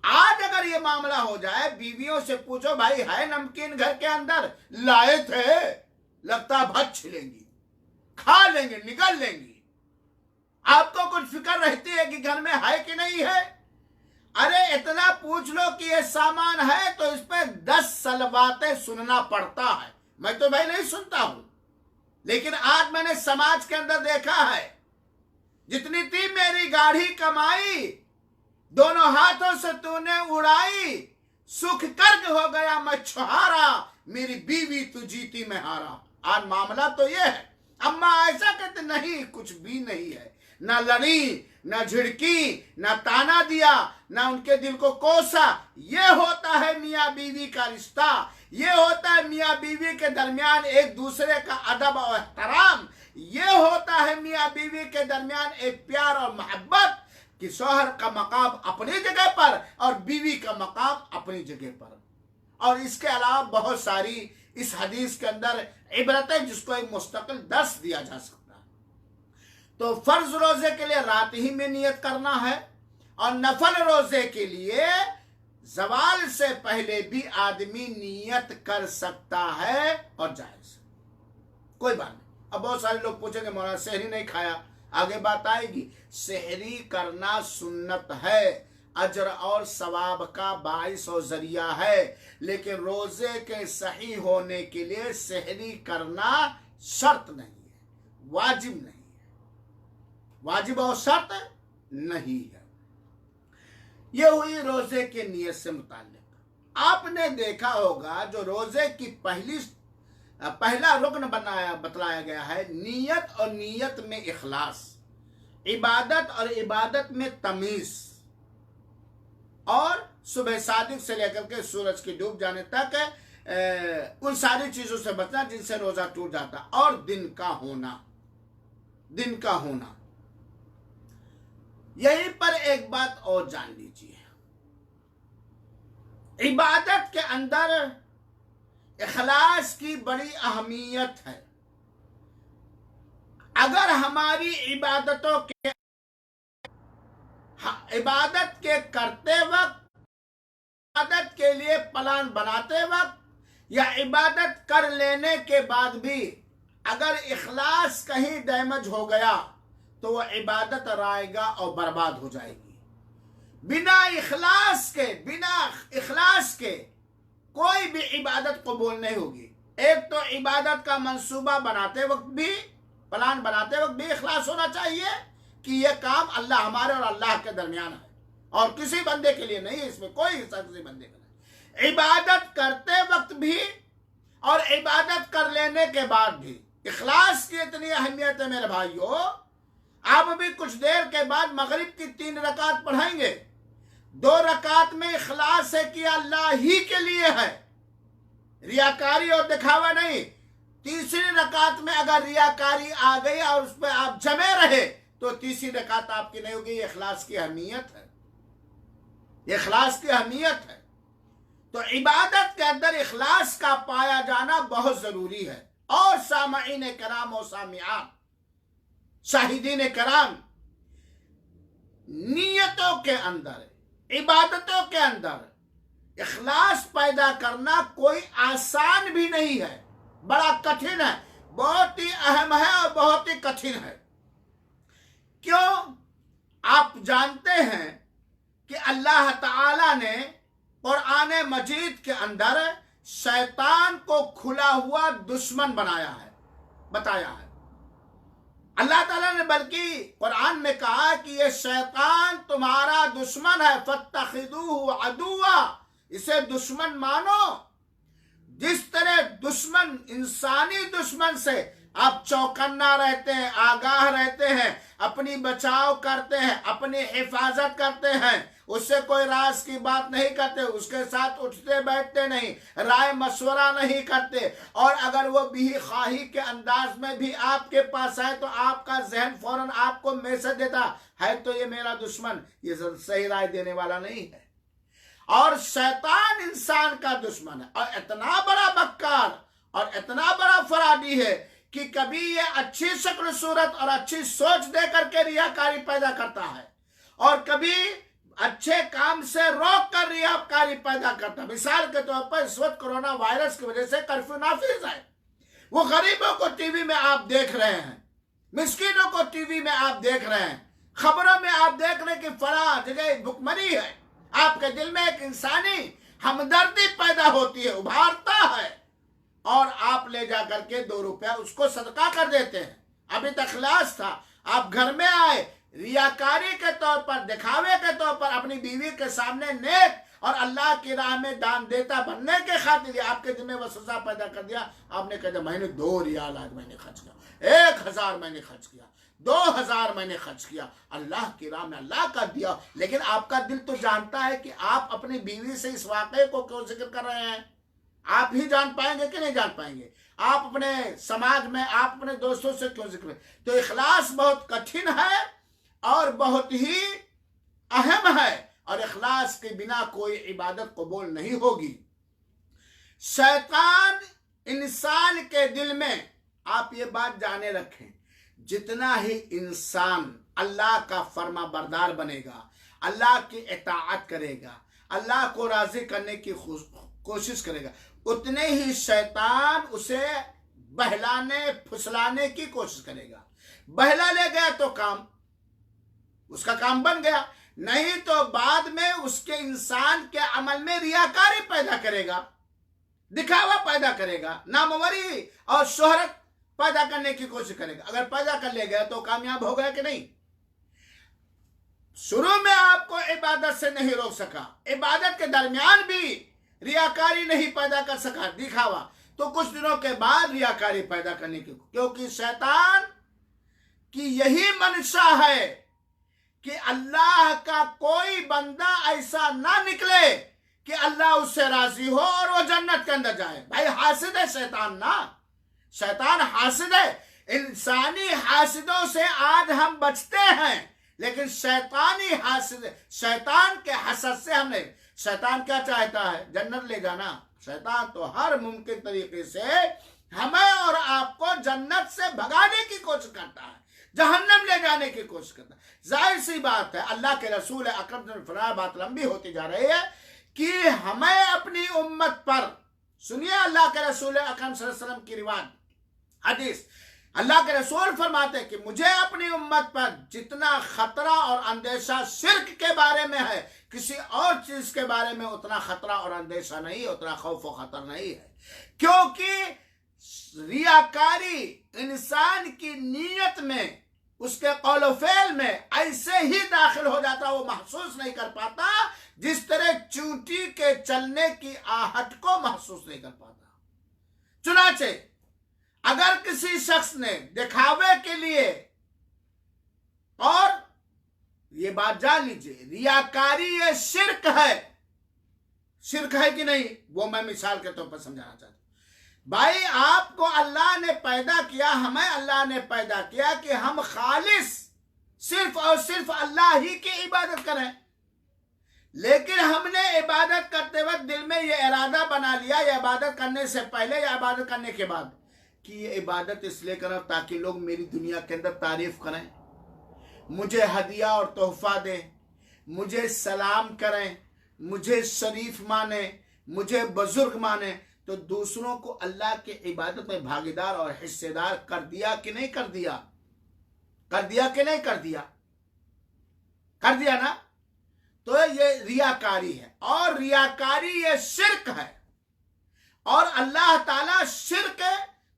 आज अगर ये मामला हो जाए, बीवियों से पूछो भाई है नमकीन घर के अंदर, लाए थे, लगता भच छिलेंगी, खा लेंगे, निगल लेंगी। आपको कुछ फिक्र रहती है कि घर में है कि नहीं है? अरे इतना पूछ लो कि ये सामान है तो इस पे 10 सलवातें सुनना पड़ता है। मैं तो भाई नहीं सुनता हूं, लेकिन आज मैंने समाज के अंदर देखा है, जितनी थी मेरी गाढ़ी कमाई, दोनों हाथों से तूने उड़ाई, सुख कर्क हो गया मैं छुहारा, मेरी बीवी तू जीती मैं हारा। आज मामला तो ये है। अम्मा आयशा कहते नहीं, कुछ भी नहीं है, ना लड़ी, ना झिड़की, ना ताना दिया, ना उनके दिल को कोसा। ये होता है मियाँ बीवी का रिश्ता, ये होता है मियाँ बीवी के दरमियान एक दूसरे का अदब और एहतराम, ये होता है मियाँ बीवी के दरमियान एक प्यार और मोहब्बत कि शौहर का मकाम अपनी जगह पर और बीवी का मकाम अपनी जगह पर। और इसके अलावा बहुत सारी इस हदीस के अंदर इबरतें जिसको एक मुस्तकिल दर्स दिया जा सकता है। तो फर्ज रोजे के लिए रात ही में नियत करना है और नफल रोजे के लिए जवाल से पहले भी आदमी नियत कर सकता है और जायज, कोई बात नहीं। अब बहुत सारे लोग पूछेंगे मौलाना सहरी नहीं खाया, आगे बात आएगी। सहरी करना सुन्नत है, अजर और सवाब का बाइस और जरिया है, लेकिन रोजे के सही होने के लिए सहरी करना शर्त नहीं है, वाजिब नहीं है, वाजिब और शर्त नहीं है। ये हुई रोजे के नियत से मुताल्लिक। आपने देखा होगा जो रोजे की पहला रुकन बतलाया गया है, नियत और नियत में इखलास, इबादत और इबादत में तमीज, और सुबह सादिक से लेकर के सूरज की डूब जाने तक उन सारी चीजों से बचना जिनसे रोजा टूट जाता, और दिन का होना। यहीं पर एक बात और जान लीजिए, इबादत के अंदर इखलास की बड़ी अहमियत है। अगर हमारी इबादत के करते वक्त, इबादत के लिए प्लान बनाते वक्त या इबादत कर लेने के बाद भी अगर इखलास कहीं डैमेज हो गया तो वह इबादत रायगा और बर्बाद हो जाएगी। बिना इखलास के कोई भी इबादत कबूल नहीं होगी। एक तो इबादत का मंसूबा बनाते वक्त भी, प्लान बनाते वक्त भी इखलास होना चाहिए कि यह काम अल्लाह हमारे और अल्लाह के दरमियान है और किसी बंदे के लिए नहीं, इसमें कोई हिस्सा किसी बंदे का नहीं। इबादत करते वक्त भी और इबादत कर लेने के बाद भी इखलास की इतनी अहमियत है मेरे भाइयों। आप भी कुछ देर के बाद मगरिब की 3 रकात पढ़ेंगे, 2 रकात में इखलास है कि अल्लाह ही के लिए है, रियाकारी और दिखावा नहीं। तीसरी रकात में अगर रियाकारी आ गई और उस पर आप जमे रहे तो तीसरी रकात आपकी नहीं होगी। ये इखलास की अहमियत है, ये इखलास की अहमियत है। तो इबादत के अंदर इखलास का पाया जाना बहुत जरूरी है। और सामईन कराम और सामियात, शाहिदीन कराम, नियतों के अंदर, इबादतों के अंदर इखलास पैदा करना कोई आसान भी नहीं है, बड़ा कठिन है, बहुत ही अहम है और बहुत ही कठिन है। क्यों? आप जानते हैं अल्लाह ताला ने कुरान मजीद के अंदर शैतान को खुला हुआ दुश्मन बनाया है, बताया है। अल्लाह ताला ने बल्कि कुरान में कहा कि ये शैतान तुम्हारा दुश्मन है, फत्तखिदूहु अदुवा, इसे दुश्मन मानो। जिस तरह दुश्मन, इंसानी दुश्मन से आप चौकन्ना रहते हैं, आगाह रहते हैं, अपनी बचाव करते हैं, अपनी हिफाजत करते हैं, उससे कोई राज की बात नहीं करते, उसके साथ उठते बैठते नहीं, राय मशवरा नहीं करते, और अगर वो भी ख्वाही के अंदाज में भी आपके पास आए तो आपका जहन फौरन आपको मैसेज देता है तो ये मेरा दुश्मन, ये सही राय देने वाला नहीं है। और शैतान इंसान का दुश्मन है, और इतना बड़ा बक्कार और इतना बड़ा फराडी है कि कभी ये अच्छी शक्ल सूरत और अच्छी सोच दे करके रियाकारी पैदा करता है, और कभी अच्छे काम से रोक कर रियाकारी पैदा करता है। मिसाल के तौर पर इस वक्त कोरोना वायरस की वजह से कर्फ्यू नाफिज है, वो गरीबों को टीवी में आप देख रहे हैं, मिस्कीनों को टीवी में आप देख रहे हैं, खबरों में आप देख रहे हैं कि फला जगह भुखमरी है, आपके दिल में एक इंसानी हमदर्दी पैदा होती है, उभारता है, और आप ले जा करके 2 रुपया उसको सदका कर देते हैं। अभी तक इखलास था, आप घर में आए, रियाकारी के तौर पर, दिखावे के तौर पर अपनी बीवी के सामने नेक और अल्लाह की राह में दान देता बनने के खातिर आपके दिल में वसवसा पैदा कर दिया। आपने कहा मैंने 2 रियाल आज मैंने खर्च किया, 1000 मैंने खर्च किया, 2000 मैंने खर्च किया, अल्लाह की राह में अल्लाह का दिया। लेकिन आपका दिल तो जानता है कि आप अपनी बीवी से इस वाक़े को क्यों जिक्र कर रहे हैं। आप ही जान पाएंगे कि नहीं जान पाएंगे, आप अपने समाज में, आप अपने दोस्तों से क्यों जिक्र। तो इखलास बहुत कठिन है और बहुत ही अहम है, और इखलास के बिना कोई इबादत कबूल नहीं होगी। शैतान इंसान के दिल में, आप ये बात जाने रखें, जितना ही इंसान अल्लाह का फर्मा बरदार बनेगा, अल्लाह की इताअत करेगा, अल्लाह को राजी करने की कोशिश करेगा, उतने ही शैतान उसे बहलाने फुसलाने की कोशिश करेगा। बहला ले गया तो काम, उसका काम बन गया, नहीं तो बाद में उसके इंसान के अमल में रियाकारी पैदा करेगा, दिखावा पैदा करेगा, नामवरी और शोहरत पैदा करने की कोशिश करेगा। अगर पैदा कर ले गया तो कामयाब हो गया कि नहीं। शुरू में आपको इबादत से नहीं रोक सका, इबादत के दरमियान भी रियाकारी नहीं पैदा कर सका, दिखावा, तो कुछ दिनों के बाद रियाकारी पैदा करने की, क्योंकि शैतान की यही मंशा है कि अल्लाह का कोई बंदा ऐसा ना निकले कि अल्लाह उससे राजी हो और वो जन्नत के अंदर जाए। भाई हासिद है शैतान ना, शैतान हासिद है। इंसानी हासिदों से आज हम बचते हैं, लेकिन शैतानी हासिद, शैतान के हसद से हम नहीं। शैतान क्या चाहता है, जन्नत ले जाना। शैतान तो हर मुमकिन तरीके से हमें और आपको जन्नत से भगाने की कोशिश करता है, जहन्नम ले जाने की कोशिश करता है। जाहिर सी बात है, अल्लाह के रसूल अकरम ने फरमाया, बात लंबी होती जा रही है, कि हमें अपनी उम्मत पर, सुनिए अल्लाह के रसूल अकरम सल्लल्लाहु अलैहि वसल्लम की रिवायत हदीस, अल्लाह के रसूल फरमाते हैं कि मुझे अपनी उम्मत पर जितना खतरा और अंदेशा शिर्क के बारे में है, किसी और चीज के बारे में उतना खतरा और अंदेशा नहीं, उतना खौफ और खतर नहीं है। क्योंकि रियाकारी इंसान की नीयत में, उसके कौल फेल में ऐसे ही दाखिल हो जाता, वो महसूस नहीं कर पाता, जिस तरह चूंटी के चलने की आहट को महसूस नहीं कर पाता। चुनाचे अगर किसी शख्स ने दिखावे के लिए, और ये बात जान लीजिए, रियाकारी ये शिर्क है, शिर्क है कि नहीं, वो मैं मिसाल के तौर पर समझाना चाहता हूं। भाई आपको अल्लाह ने पैदा किया, हमें अल्लाह ने पैदा किया कि हम खालिस सिर्फ और सिर्फ अल्लाह ही की इबादत करें, लेकिन हमने इबादत करते वक्त दिल में ये इरादा बना लिया, या इबादत करने से पहले या इबादत करने के बाद, कि ये इबादत इसलिए करें ताकि लोग मेरी दुनिया के अंदर तारीफ करें, मुझे हदिया और तोहफा दें, मुझे सलाम करें, मुझे शरीफ माने, मुझे बुजुर्ग माने। तो दूसरों को अल्लाह की इबादत में भागीदार और हिस्सेदार कर दिया कि नहीं कर दिया, कर दिया कि नहीं कर दिया, कर दिया ना। तो ये रियाकारी है, और रियाकारी ये शिर्क है। और अल्लाह ताला शिर्क,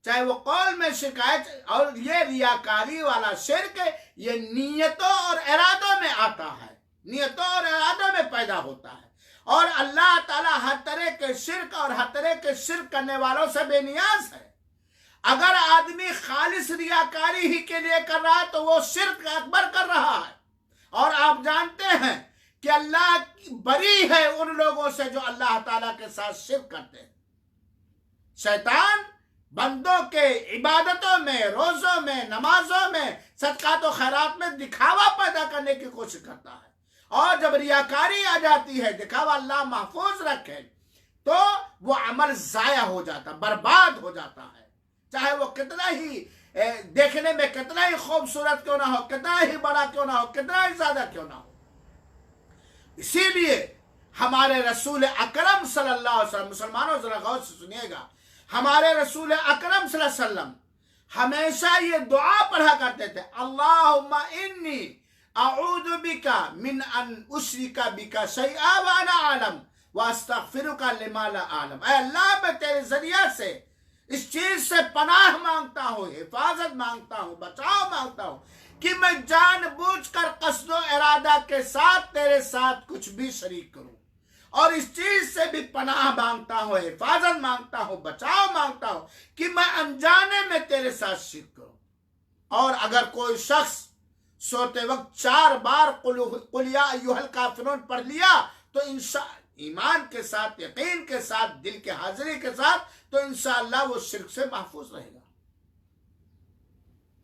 चाहे वो कौल में शिकायत, और ये रियाकारी वाला शिर्क ये नीयतों और इरादों में आता है, नीयतों और इरादों में पैदा होता है। और अल्लाह ताला हर तरह के शिर्क और हर तरह के शिर्क करने वालों से बेनियाज है। अगर आदमी खालिस रियाकारी ही के लिए कर रहा है तो वो शिर्क अकबर कर रहा है। और आप जानते हैं कि अल्लाह बरी है उन लोगों से जो अल्लाह ताला के साथ शिर्क करते हैं। शैतान बंदों के इबादतों में, रोजों में, नमाजों में, सदकात और खैरात में दिखावा पैदा करने की कोशिश करता है। और जब रियाकारी आ जाती है, दिखावा अल्लाह महफूज रखे, तो वो अमल जाया हो जाता, बर्बाद हो जाता है। चाहे वो कितना ही देखने में कितना ही खूबसूरत क्यों ना हो, कितना ही बड़ा क्यों ना हो, कितना ही ज्यादा क्यों ना हो। इसीलिए हमारे रसूल अकरम सल्लल्लाहु अलैहि वसल्लम, मुसलमानों जरा गौर से सुनिएगा, हमारे रसूल अकरम सल्लल्लाहु अलैहि वसल्लम हमेशा ये दुआ पढ़ा करते थे, अल्लाहुम्मा इन्नी अऊदु बिका मिन अन उश्रिका बिका शैआ व अना आलम व अस्तगफिरुका लिमा ला आलम। ऐ अल्लाह, मैं तेरे जरिया से इस चीज से पनाह मांगता हूँ, हिफाजत मांगता हूँ, बचाव मांगता हूँ कि मैं जानबूझकर कस्दो इरादा के साथ तेरे साथ कुछ भी शरीक करूं, और इस चीज से भी पनाह मांगता हूं, हिफाजत मांगता हूं, बचाव मांगता हूं कि मैं अनजाने में तेरे साथ शिर्क करूं। और अगर कोई शख्स सोते वक्त 4 बार कुल या अय्युहल काफिरून पढ़ लिया तो ईमान के साथ, यकीन के साथ, दिल के हाजिरी के साथ, तो इंशाअल्लाह वो शिर्क से महफूज रहेगा।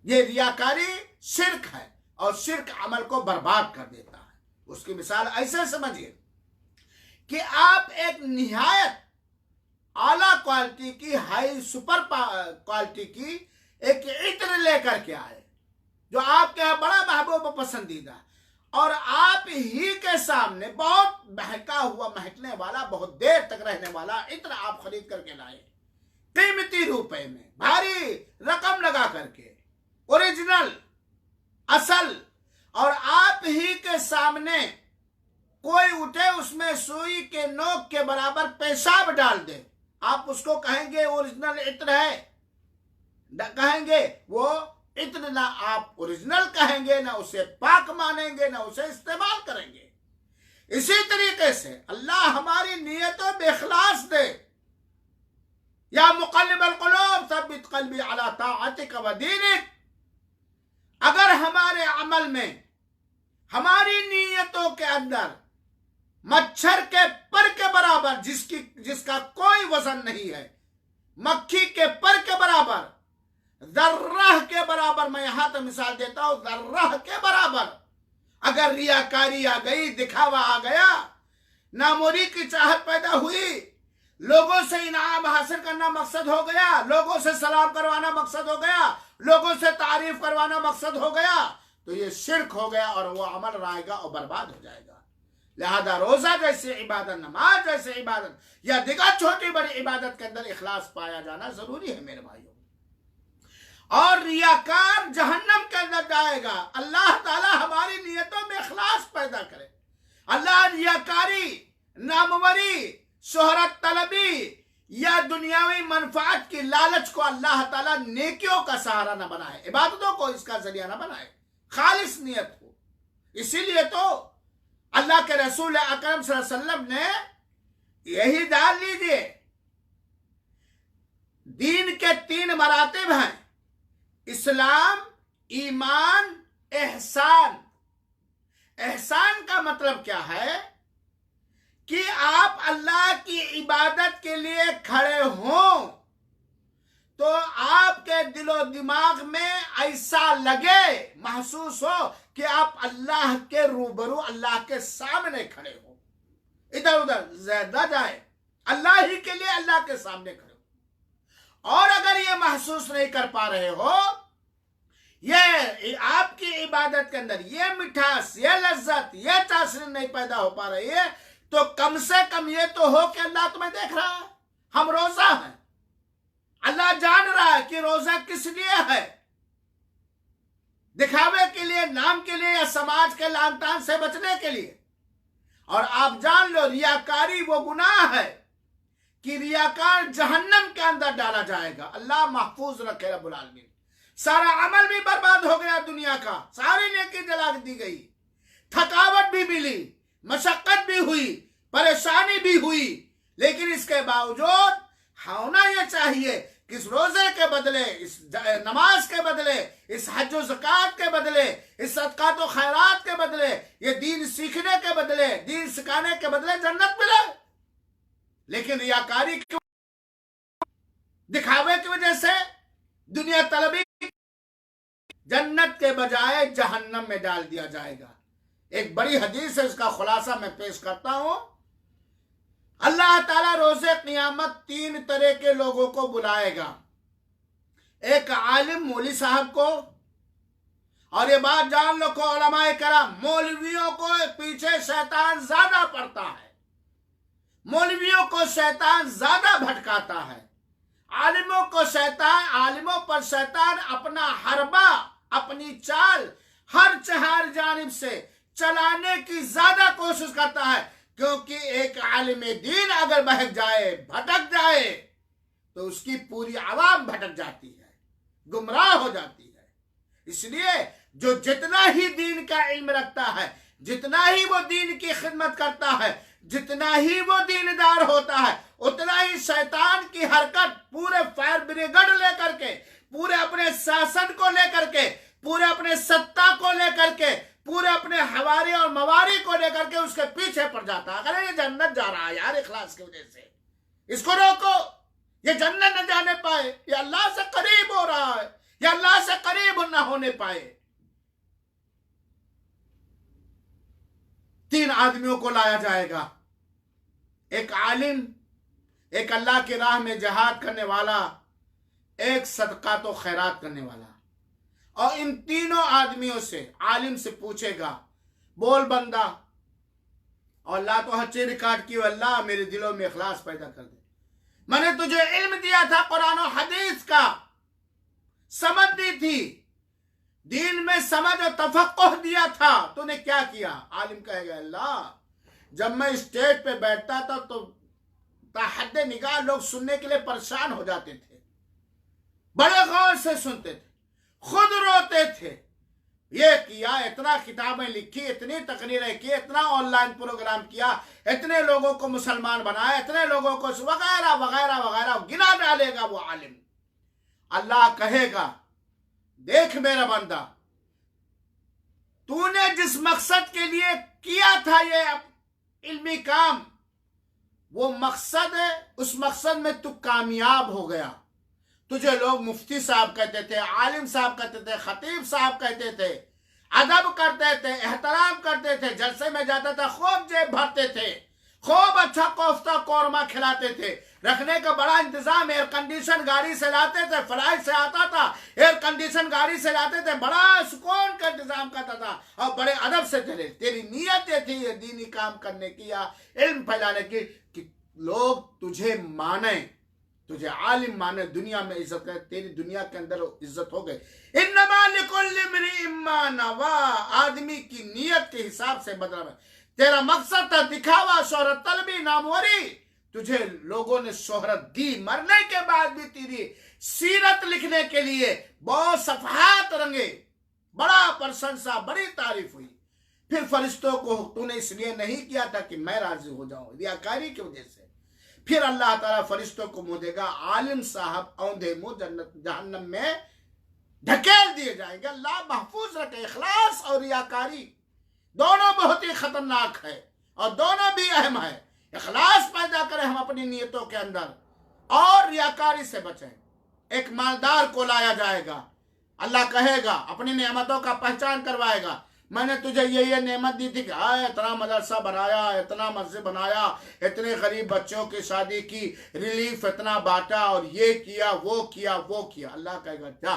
ये रियाकारी शिर्क है और शिर्क अमल को बर्बाद कर देता है। उसकी मिसाल ऐसे समझिए कि आप एक निहायत आला क्वालिटी की, हाई सुपर क्वालिटी की एक इत्र लेकर के आए जो आपके यहाँ बड़ा महबूब पसंदीदा, और आप ही के सामने बहुत महका हुआ, महकने वाला, बहुत देर तक रहने वाला इत्र आप खरीद करके लाए, कीमती रुपए में, भारी रकम लगा करके, ओरिजिनल, असल, और आप ही के सामने कोई उठे उसमें सुई के नोक के बराबर पेशाब डाल दे, आप उसको कहेंगे ओरिजिनल इत्र है? कहेंगे वो इत्र, ना आप ओरिजिनल कहेंगे, ना उसे पाक मानेंगे, ना उसे इस्तेमाल करेंगे। इसी तरीके से अल्लाह हमारी नियतों में इखलास दे। या मुक़ल्लिबल क़ुलूब सब्बित क़ल्बी अला ताअतिक व दीनिक। अगर हमारे अमल में, हमारी नियतों के अंदर मच्छर के पर के बराबर, जिसका कोई वजन नहीं है, मक्खी के पर के बराबर, जर्राह के बराबर, मैं यहां तो मिसाल देता हूं, जर्राह के बराबर अगर रियाकारी आ गई, दिखावा आ गया, नामुरी की चाहत पैदा हुई, लोगों से इनाम हासिल करना मकसद हो गया, लोगों से सलाम करवाना मकसद हो गया, लोगों से तारीफ करवाना मकसद हो गया, तो ये शिर्क हो गया और वो अमल रहेगा और बर्बाद हो जाएगा। लिहाजा रोजा जैसे इबादत, नमाज जैसे इबादत, या दिगर छोटी बड़ी इबादत के अंदर इखलास पाया जाना जरूरी है मेरे भाइयों। और रियाकार जहन्नम के अंदर जाएगा। अल्लाह ताला हमारी नियतों में इखलास पैदा करे। अल्लाह रियाकारी, नामवरी, शोहरत तलबी या दुनियावी मनफात की लालच को अल्लाह ताला नेकियों का सहारा न बनाए, इबादतों को इसका जरिया न बनाए, खालिस नियत हो। इसीलिए तो अल्लाह के रसूल अकरम सल्लल्लाहु अलैहि वसल्लम ने यही डाल लीजिए, दीन के 3 मरातिब हैं, इस्लाम, ईमान, एहसान। एहसान का मतलब क्या है कि आप अल्लाह की इबादत के लिए खड़े हों तो आपके दिलो दिमाग में ऐसा लगे, महसूस हो कि आप अल्लाह के रूबरू, अल्लाह के सामने खड़े हो, इधर उधर ज्यादा जाए, अल्लाह ही के लिए अल्लाह के सामने खड़े हो। और अगर ये महसूस नहीं कर पा रहे हो, ये आपकी इबादत के अंदर ये मिठास, ये लज्जत, ये तासीर नहीं पैदा हो पा रही है, तो कम से कम ये तो हो कि अल्लाह तुम्हें देख रहा है। हम रोजा हैं, अल्लाह जान रहा है कि रोजा किस लिए है, दिखावे के लिए, नाम के लिए, या समाज के लानतान से बचने के लिए। और आप जान लो रियाकारी वो गुनाह है कि रियाकार जहन्नम के अंदर डाला जाएगा। अल्लाह महफूज रखे रब्बुल आलमीन। सारा अमल भी बर्बाद हो गया दुनिया का, सारी नेकी जला दी गई, थकावट भी मिली, मशक्कत भी हुई, परेशानी भी हुई, लेकिन इसके बावजूद होना यह चाहिए कि इस रोजे के बदले, इस नमाज के बदले, इस हज व ज़कात के बदले, इस सदक़ात व खैरात के बदले, ये दीन सीखने के बदले, दीन सिखाने के बदले जन्नत मिले। लेकिन रियाकारी क्यों, दिखावे की वजह से, दुनिया तलबी, जन्नत के बजाय जहन्नम में डाल दिया जाएगा। एक बड़ी हदीस है, इसका खुलासा मैं पेश करता हूं। अल्लाह ताला रोज़े क़ियामत 3 तरह के लोगों को बुलाएगा। एक आलिम मौलवी साहब को, और ये बात जान लो को उलमाए कराम, मौलवियों को पीछे शैतान ज्यादा पड़ता है, मौलवियों को शैतान ज्यादा भटकाता है। आलिमों पर शैतान अपना हरबा, अपनी चाल हर चार जानिब से चलाने की ज्यादा कोशिश करता है, क्योंकि एक आलिम दीन अगर बहक जाए, भटक जाए, तो उसकी पूरी आवाम भटक जाती है, गुमराह हो जाती है। इसलिए जो जितना ही दीन का इल्म रखता है, जितना ही वो दीन की खिदमत करता है, जितना ही वो दीनदार होता है, उतना ही शैतान की हरकत पूरे फायर ब्रिगेड लेकर के, पूरे अपने शासन को लेकर के, पूरे अपने सत्ता को लेकर के, पूरे अपने हवारी और मवारी को लेकर के उसके पीछे पड़ जाता है। अरे ये जन्नत जा रहा है यार इखलास की वजह से, इसको रोको, ये जन्नत न जाने पाए, ये अल्लाह से करीब हो रहा है, ये अल्लाह से करीब न होने पाए। 3 आदमियों को लाया जाएगा, एक आलिम, एक अल्लाह की राह में जिहाद करने वाला, एक सदका तो खैरात करने वाला। और इन तीनों आदमियों से आलिम से पूछेगा, बोल बंदा, और अल्लाह तो हर चीज रिकॉर्ड की, अल्लाह मेरे दिलों में इखलास पैदा कर दे, मैंने तुझे इल्म दिया था कुरान और हदीस का, समझ दी थी, दीन में समझ और तफक्कुह दिया था, तूने क्या किया? आलिम कहेगा, अल्लाह जब मैं स्टेज पे बैठता था तो ताहद्दे निगाह लोग सुनने के लिए परेशान हो जाते थे, बड़े गौर से सुनते थे, खुद रोते थे। ये किया, इतना किताबें लिखी, इतनी तकरीरें की, इतना ऑनलाइन प्रोग्राम किया, इतने लोगों को मुसलमान बनाया, इतने लोगों को वगैरह वगैरह वगैरह गिना डालेगा वो आलिम। अल्लाह कहेगा, देख मेरा बंदा, तूने जिस मकसद के लिए किया था ये इल्मी काम, वो मकसद है, उस मकसद में तू कामयाब हो गया। तुझे लोग मुफ्ती साहब कहते थे, आलिम साहब कहते थे, खतीब साहब कहते थे, अदब करते थे, एहतराम करते थे, जलसे में जाता था खूब जेब भरते थे, खूब अच्छा कोफ्ता कौरमा खिलाते थे, रखने का बड़ा इंतजाम, एयर कंडीशन गाड़ी से लाते थे, फ्लाइट से आता था, एयर कंडीशन गाड़ी से लाते थे, बड़ा सुकून का इंतजाम करता था और बड़े अदब से चले। तेरी नीयत ये थी ये दीनी काम करने की या इल्म फैलाने की कि लोग तुझे माने, तुझे आलिम माने, दुनिया में इज्जत करे, तेरी दुनिया के अंदर इज्जत हो गई। इन्नमा लिकुल्लि इम्रिइन मा नवा, आदमी की नीयत के हिसाब से बदला। तेरा मकसद था दिखावा, शोहरत तलबी, नामवरी, तुझे लोगों ने शोहरत दी, मरने के बाद भी तेरी सीरत लिखने के लिए बहुत सफहात रंगे, बड़ा प्रशंसा, बड़ी तारीफ हुई। फिर फरिश्तों को तूने इसलिए नहीं किया था कि मैं राजी हो जाऊं, रियाकारी की वजह से। फिर अल्लाह ताला फरिश्तों को मुंह देगा, आलिम साहब औंधे मुंह जहन्नम में ढकेल दिए जाएंगे। अल्लाह महफूज रखे। इखलास और रियाकारी दोनों बहुत ही खतरनाक है और दोनों भी अहम है। इखलास पैदा करें हम अपनी नियतों के अंदर और रियाकारी से बचें। एक मालदार को लाया जाएगा, अल्लाह कहेगा, अपनी नेमतों का पहचान करवाएगा, मैंने तुझे ये नेमत दी थी कि इतना मदरसा बनाया, इतना मस्जिद बनाया, इतने गरीब बच्चों की शादी की, रिलीफ इतना बांटा और ये किया वो किया वो किया। अल्लाह कहेगा, जा,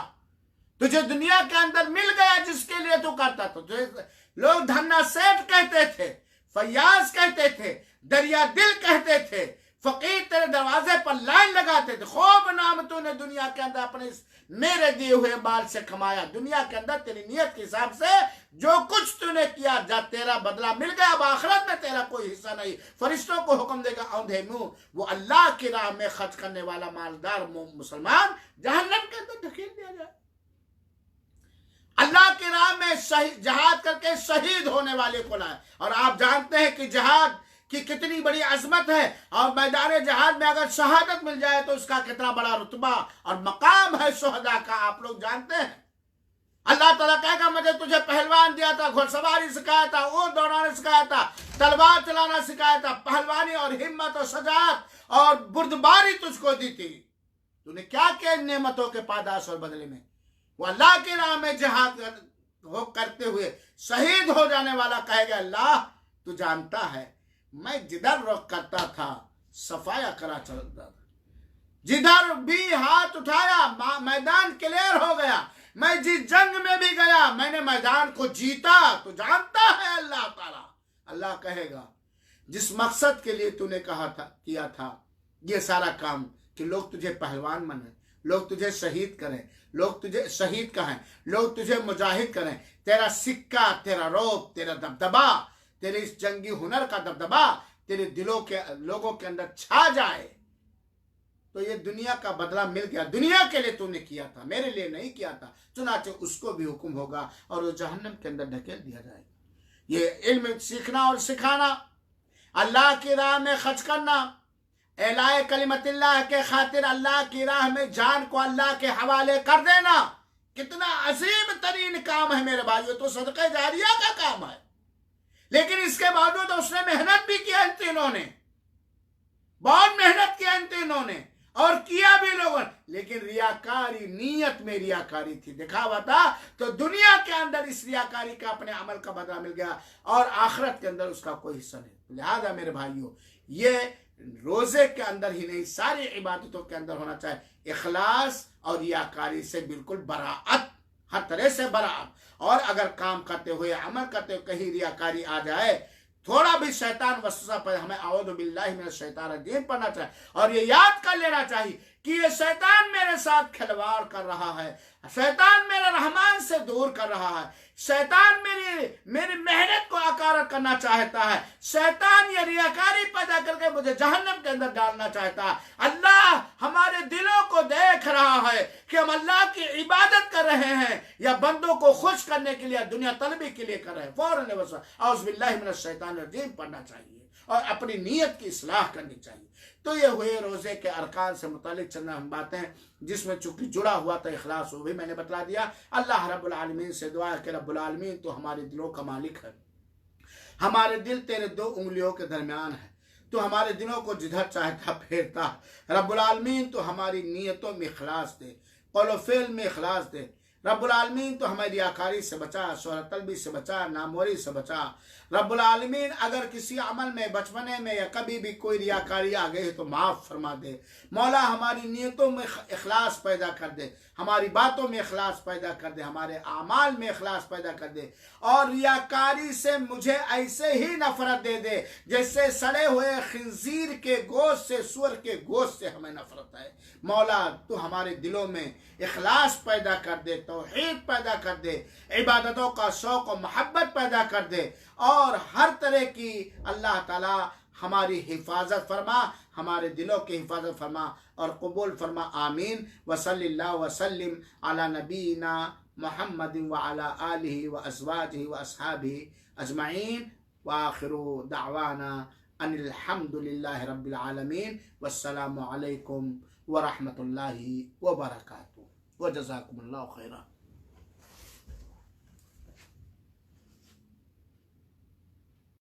तुझे दुनिया के अंदर मिल गया जिसके लिए तू करता था। तुझे लोग धन्ना सेठ कहते थे, फयाज कहते थे, दरिया दिल कहते थे, फकीर तेरे दरवाजे पर लाइन लगाते थे। खूब नाम तूने दुनिया के अंदर अपने मेरे दिए हुए माल से कमाया। दुनिया के अंदर तेरी नियत के हिसाब से जो कुछ तूने किया जा तेरा बदला मिल गया। अब आखिरत में तेरा कोई हिस्सा नहीं। फरिश्तों को हुक्म देगा औंधे मुंह, वो अल्लाह की राह में खर्च करने वाला मालदार मुसलमान जहन्नम के अंदर धकेल दिया जाए। अल्लाह की राह में जहाद करके शहीद होने वाले को लाए। और आप जानते हैं कि जहाद की कितनी बड़ी अजमत है, और मैदान जहाद में अगर शहादत मिल जाए तो उसका कितना बड़ा रुतबा और मकाम है शुहदा का, आप लोग जानते हैं। अल्लाह ताला कहेगा मुझे तुझे पहलवान दिया था, घुड़सवारी सिखाया था, ऊंट दौड़ाना सिखाया था, तलवार चलाना सिखाया था, पहलवानी और हिम्मत और सजात और बुर्दबारी तुझको दी थी। तूने क्या किया इन नेमतों के पादाश और बदले में? वो अल्लाह की राह में जिहाद करते हुए शहीद हो जाने वाला कहेगा अल्लाह तू जानता है मैं जिधर रुख करता था सफाया करा चलता था, जिधर भी हाथ उठाया मैदान क्लियर हो गया। मैं जिस जंग में भी गया मैंने मैदान को जीता। तो जानता है अल्लाह ताला। अल्लाह कहेगा जिस मकसद के लिए तूने कहा था किया था ये सारा काम कि लोग तुझे पहलवान माने, लोग तुझे शहीद करें, लोग तुझे शहीद कहें, लोग तुझे मुजाहिद करें, तेरा सिक्का, तेरा रोब, तेरा दबदबा, तेरे इस जंगी हुनर का दबदबा तेरे दिलों के लोगों के अंदर छा जाए, तो ये दुनिया का बदला मिल गया। दुनिया के लिए तूने किया था, मेरे लिए नहीं किया था। चुनाचे उसको भी हुक्म होगा और वो जहन्नम के अंदर ढकेल दिया जाएगा। ये इल्म सीखना और सिखाना, अल्लाह की राह में खर्च करना, एलाए कलिमतिल्लाह के खातिर अल्लाह की राह में जान को अल्लाह के हवाले कर देना, कितना अजीम तरीन काम है मेरे भाइयों। तो सदका जारिया का काम है, लेकिन इसके बावजूद तो उसने मेहनत भी किया। इन तीनों ने बहुत मेहनत किया, इन तीनों ने, और किया भी लोगों ने, लेकिन रियाकारी नीयत में रियाकारी थी, दिखावा था। तो दुनिया के अंदर इस रियाकारी का अपने अमल का बदला मिल गया और आखिरत के अंदर उसका कोई हिस्सा नहीं। लिहाजा मेरे भाइयों ये रोजे के अंदर ही नहीं सारी इबादतों के अंदर होना चाहिए इखलास और रियाकारी से बिल्कुल बराअत, हर तरह से बराअत। और अगर काम करते हुए अमल करते हुए कहीं रियाकारी आ जाए, थोड़ा भी शैतान वसवसा पर हमें औज़ु बिल्लाहि मिनश शैतानिर रजीम पढ़ना चाहिए और ये याद कर लेना चाहिए कि ये शैतान मेरे साथ खिलवाड़ कर रहा है, शैतान मेरे रहमान से दूर कर रहा है, शैतान मेरी मेहनत को अकारत करना चाहता है, शैतान ये रियाकारी पैदा करके मुझे जहन्नम के अंदर डालना चाहता है। अल्लाह हमारे दिलों को देख रहा है कि हम अल्लाह की इबादत कर रहे हैं या बंदों को खुश करने के लिए दुनिया तलबी के लिए कर रहे हैं। फौरन औज़ु बिल्लाहि मिनश शैतानिर रजीम पढ़ना चाहिए और अपनी नीयत की इस्लाह करनी चाहिए। तो ये हुए रोजे के अरकान से मुतालिक चंद हम बातें जिसमें चूंकि जुड़ा हुआ था इखलास, वो भी मैंने बता दिया। अल्लाह रब्बुल आलमीन से दुआ है कि रब्बुल आलमीन तो हमारे दिलों का मालिक है, हमारे दिल तेरे दो उंगलियों के दरमियान है, तो हमारे दिलों को जिधर चाहता फेरता। रब्बुल आलमीन तो हमारी नीयतों में इखलास दे, कौल फ़िल में इखलास दे। रब्बुल आलमीन तो हमें रियाकारी से बचा, शोहरत तलबी से बचा, नामोरी से बचा। रब्बुल आलमीन अगर किसी अमल में बचपने में या कभी भी कोई रियाकारी आ गई तो माफ़ फरमा दे। मौला हमारी नीयतों में इखलास पैदा कर दे, हमारी बातों में इखलास पैदा कर दे, हमारे आमाल में इखलास पैदा कर दे। और रियाकारी से मुझे ऐसे ही नफरत दे दे जैसे सड़े हुए खिंजीर के गोश्त से, सुअर के गोश्त से हमें नफरत है। मौला तू हमारे दिलों में इखलास पैदा कर दे, तौहीद पैदा कर दे, इबादतों का शौक़ और मोहब्बत पैदा कर दे और हर तरह की अल्लाह ताला हमारी हिफाजत फरमा, हमारे दिलों की हिफाजत फरमा और कबूल फरमा। आमीन। वसल्लल्लाहु वसल्लिम अला नबीना मुहम्मदिन व अला आलिहि व अज़वाजिहि व अस्हाबिहि अजमईन व आखिरु दअवाना अनिल हम्दुलिल्लाहि रब्बिल आलमीन। वस्सलामु अलैकुम व रहमतुल्लाहि व बरकातुहू व जज़ाकुमुल्लाहु खैरा।